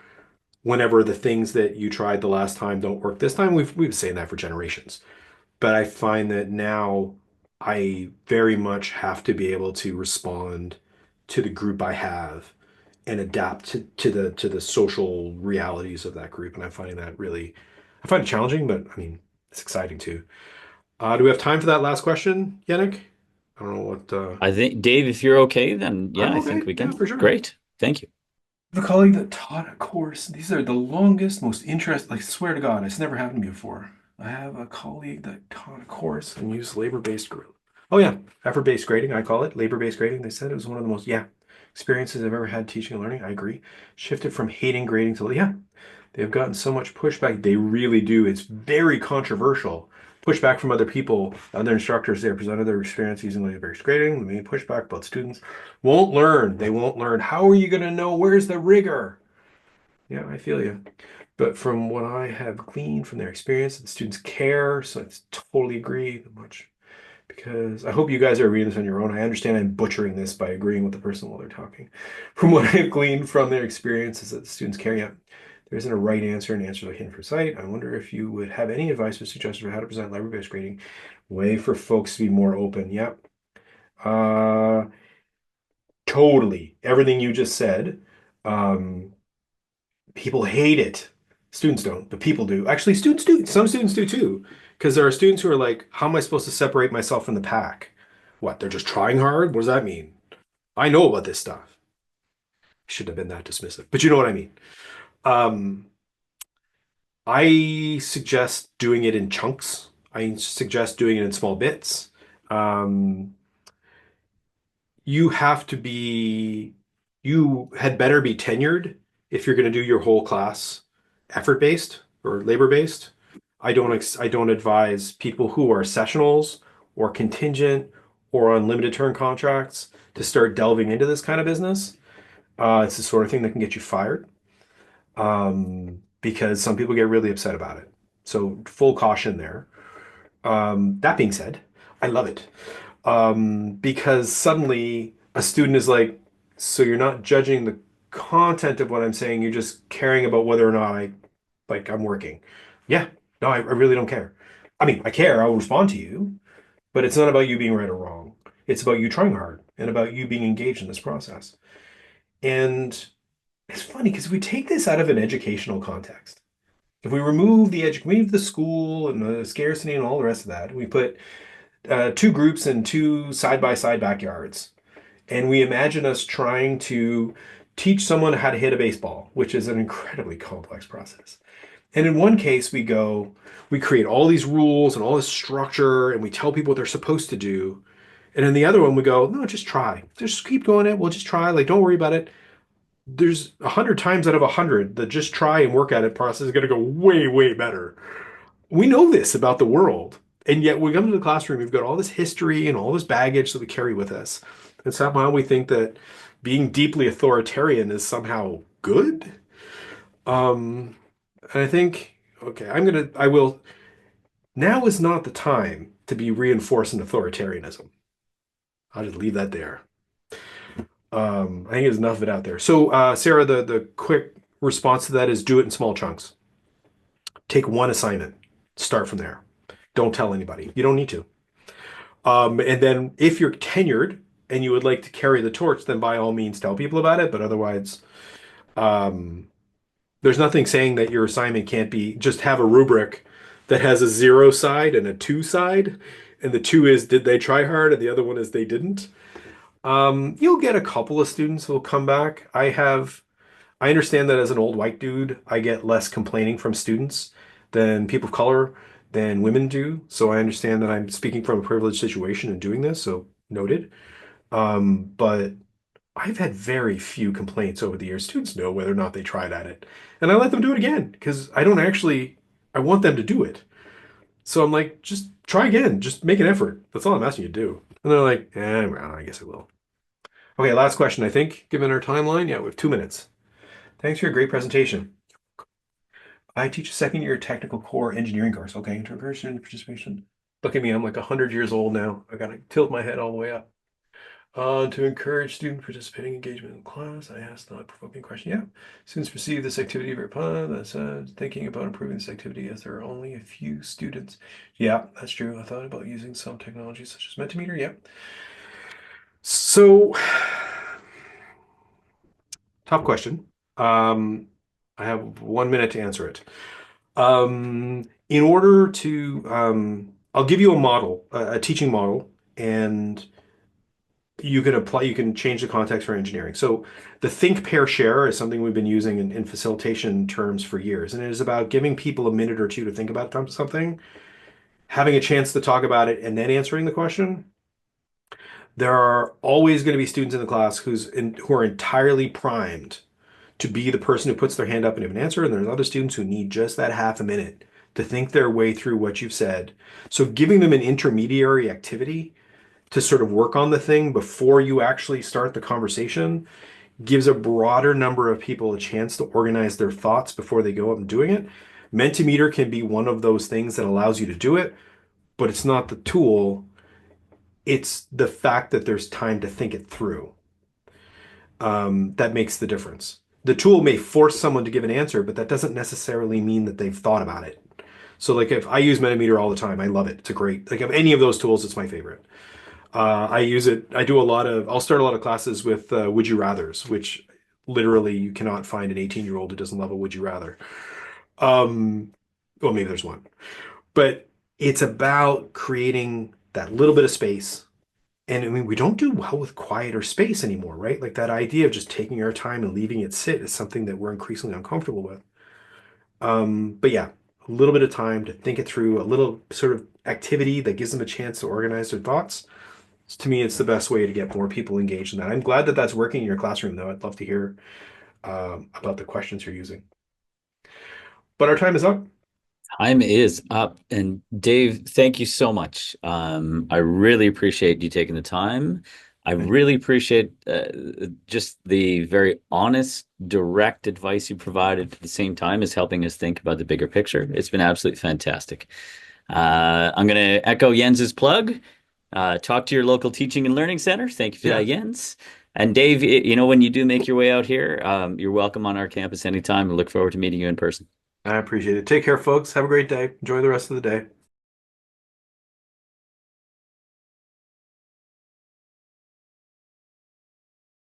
whenever the things that you tried the last time don't work this time. We've been saying that for generations. But I find that now I very much have to be able to respond to the group I have and adapt to the social realities of that group. And I find it challenging, but I mean, it's exciting too. Do we have time for that last question, Yannick? I don't know what. I think, Dave, if you're okay, then yeah, I'm I think okay. we can. Yeah, for sure. Great. Thank you. I have a colleague that taught a course. These are the longest, most interesting. Like, swear to God, it's never happened to me before. I have a colleague that taught a course and used labor-based grading. Oh yeah, effort-based grading. I call it labor-based grading. They said it was one of the most experiences I've ever had teaching and learning. I agree. Shifted from hating grading to they've gotten so much pushback. They really do. It's very controversial. Pushback from other people, other instructors. They presented their experience using labor-based grading. The main pushback, but students won't learn. They won't learn. How are you going to know? Where's the rigor? Yeah, I feel you. But from what I have gleaned from their experience, the students care. So I totally agree much. Because I hope you guys are reading this on your own. I understand I'm butchering this by agreeing with the person while they're talking. From what I've gleaned from their experience is that the students care. Yeah, there isn't a right answer, and answers are hidden for sight. I wonder if you would have any advice or suggestions for how to present library-based grading, way for folks to be more open. Yep. Totally. Everything you just said. People hate it. Students don't, but people do. Actually, students do. Some students do too. Because there are students who are like, how am I supposed to separate myself from the pack? What, they're just trying hard? What does that mean? I know about this stuff. I shouldn't have been that dismissive, but you know what I mean. I suggest doing it in chunks. I suggest doing it in small bits. You had better be tenured if you're going to do your whole class effort-based or labor-based. I don't advise people who are sessionals or contingent or on limited term contracts to start delving into this kind of business. It's the sort of thing that can get you fired because some people get really upset about it. So full caution there. That being said, I love it because suddenly a student is like, so you're not judging the content of what I'm saying, you're just caring about whether or not I'm working. Yeah, no, I really don't care. I mean, I care, I'll respond to you, but it's not about you being right or wrong. It's about you trying hard and about you being engaged in this process. And it's funny because if we take this out of an educational context, if we remove the school and the scarcity and all the rest of that, we put two groups in two side-by-side backyards, and we imagine us trying to teach someone how to hit a baseball, which is an incredibly complex process. And in one case, we create all these rules and all this structure, and we tell people what they're supposed to do. And in the other one, we go, no, just try. Just keep going it. We'll just try. Like, don't worry about it. there's 100 times out of 100 that just try and work at it process is going to go way, way better. We know this about the world. And yet we come to the classroom, we've got all this history and all this baggage that we carry with us. And somehow we think that being deeply authoritarian is somehow good. And I think, okay, I will, now is not the time to be reinforcing authoritarianism. I'll just leave that there. I think there's enough of it out there. So, Sarah, the quick response to that is do it in small chunks. Take one assignment. Start from there. Don't tell anybody. You don't need to. And then if you're tenured and you would like to carry the torch, then by all means tell people about it. But otherwise, there's nothing saying that your assignment can't be just have a rubric that has a 0 side and a 2 side. And the 2 is did they try hard, and the other one is they didn't. You'll get a couple of students who will come back. I understand that as an old white dude, I get less complaining from students than people of color, than women do. So I understand that I'm speaking from a privileged situation and doing this, so noted. But I've had very few complaints over the years. Students know whether or not they tried at it. And I let them do it again because I want them to do it. So I'm like, just try again. Just make an effort. That's all I'm asking you to do. And they're like, well, I guess I will. Okay, last question, I think, given our timeline. Yeah, we have 2 minutes. Thanks for your great presentation. I teach a second year technical core engineering course. Okay, to encourage student participation. Look at me, I'm like 100 years old now. I gotta tilt my head all the way up. To encourage student participating engagement in class, I asked thought-provoking question. Yeah, students perceive this activity very positive. That's thinking about improving this activity as there are only a few students. Yeah, that's true. I thought about using some technology such as Mentimeter. Yeah. So, tough question. I have 1 minute to answer it. In order to, I'll give you a model, a teaching model, and you can change the context for engineering. So the think, pair, share is something we've been using in facilitation terms for years. And it is about giving people a minute or two to think about something, having a chance to talk about it, and then answering the question. There are always going to be students in the class who are entirely primed to be the person who puts their hand up and give an answer. And there's other students who need just that half a minute to think their way through what you've said. So giving them an intermediary activity to sort of work on the thing before you actually start the conversation gives a broader number of people a chance to organize their thoughts before they go up and doing it. Mentimeter can be one of those things that allows you to do it, but it's not the tool. It's the fact that there's time to think it through. That makes the difference. The tool may force someone to give an answer, but that doesn't necessarily mean that they've thought about it. So like if I use Mentimeter all the time, I love it. It's a great, like of any of those tools, it's my favorite. I use it. I'll start a lot of classes with would you rathers, which literally you cannot find an 18-year-old who doesn't love a would you rather. Well, maybe there's one, but it's about creating that little bit of space. And I mean, we don't do well with quiet or space anymore, right? Like that idea of just taking our time and leaving it sit is something that we're increasingly uncomfortable with. But yeah, a little bit of time to think it through, a little sort of activity that gives them a chance to organize their thoughts. To me, it's the best way to get more people engaged in that. I'm glad that that's working in your classroom, though. I'd love to hear about the questions you're using. But our time is up. Time is up. And Dave, thank you so much. I really appreciate you taking the time. I really appreciate just the very honest, direct advice you provided at the same time as helping us think about the bigger picture. It's been absolutely fantastic. I'm going to echo Jens's plug. Talk to your local teaching and learning center. Thank you for that, Jens. And Dave, when you do make your way out here, you're welcome on our campus anytime. I look forward to meeting you in person. I appreciate it. Take care, folks. Have a great day. Enjoy the rest of the day.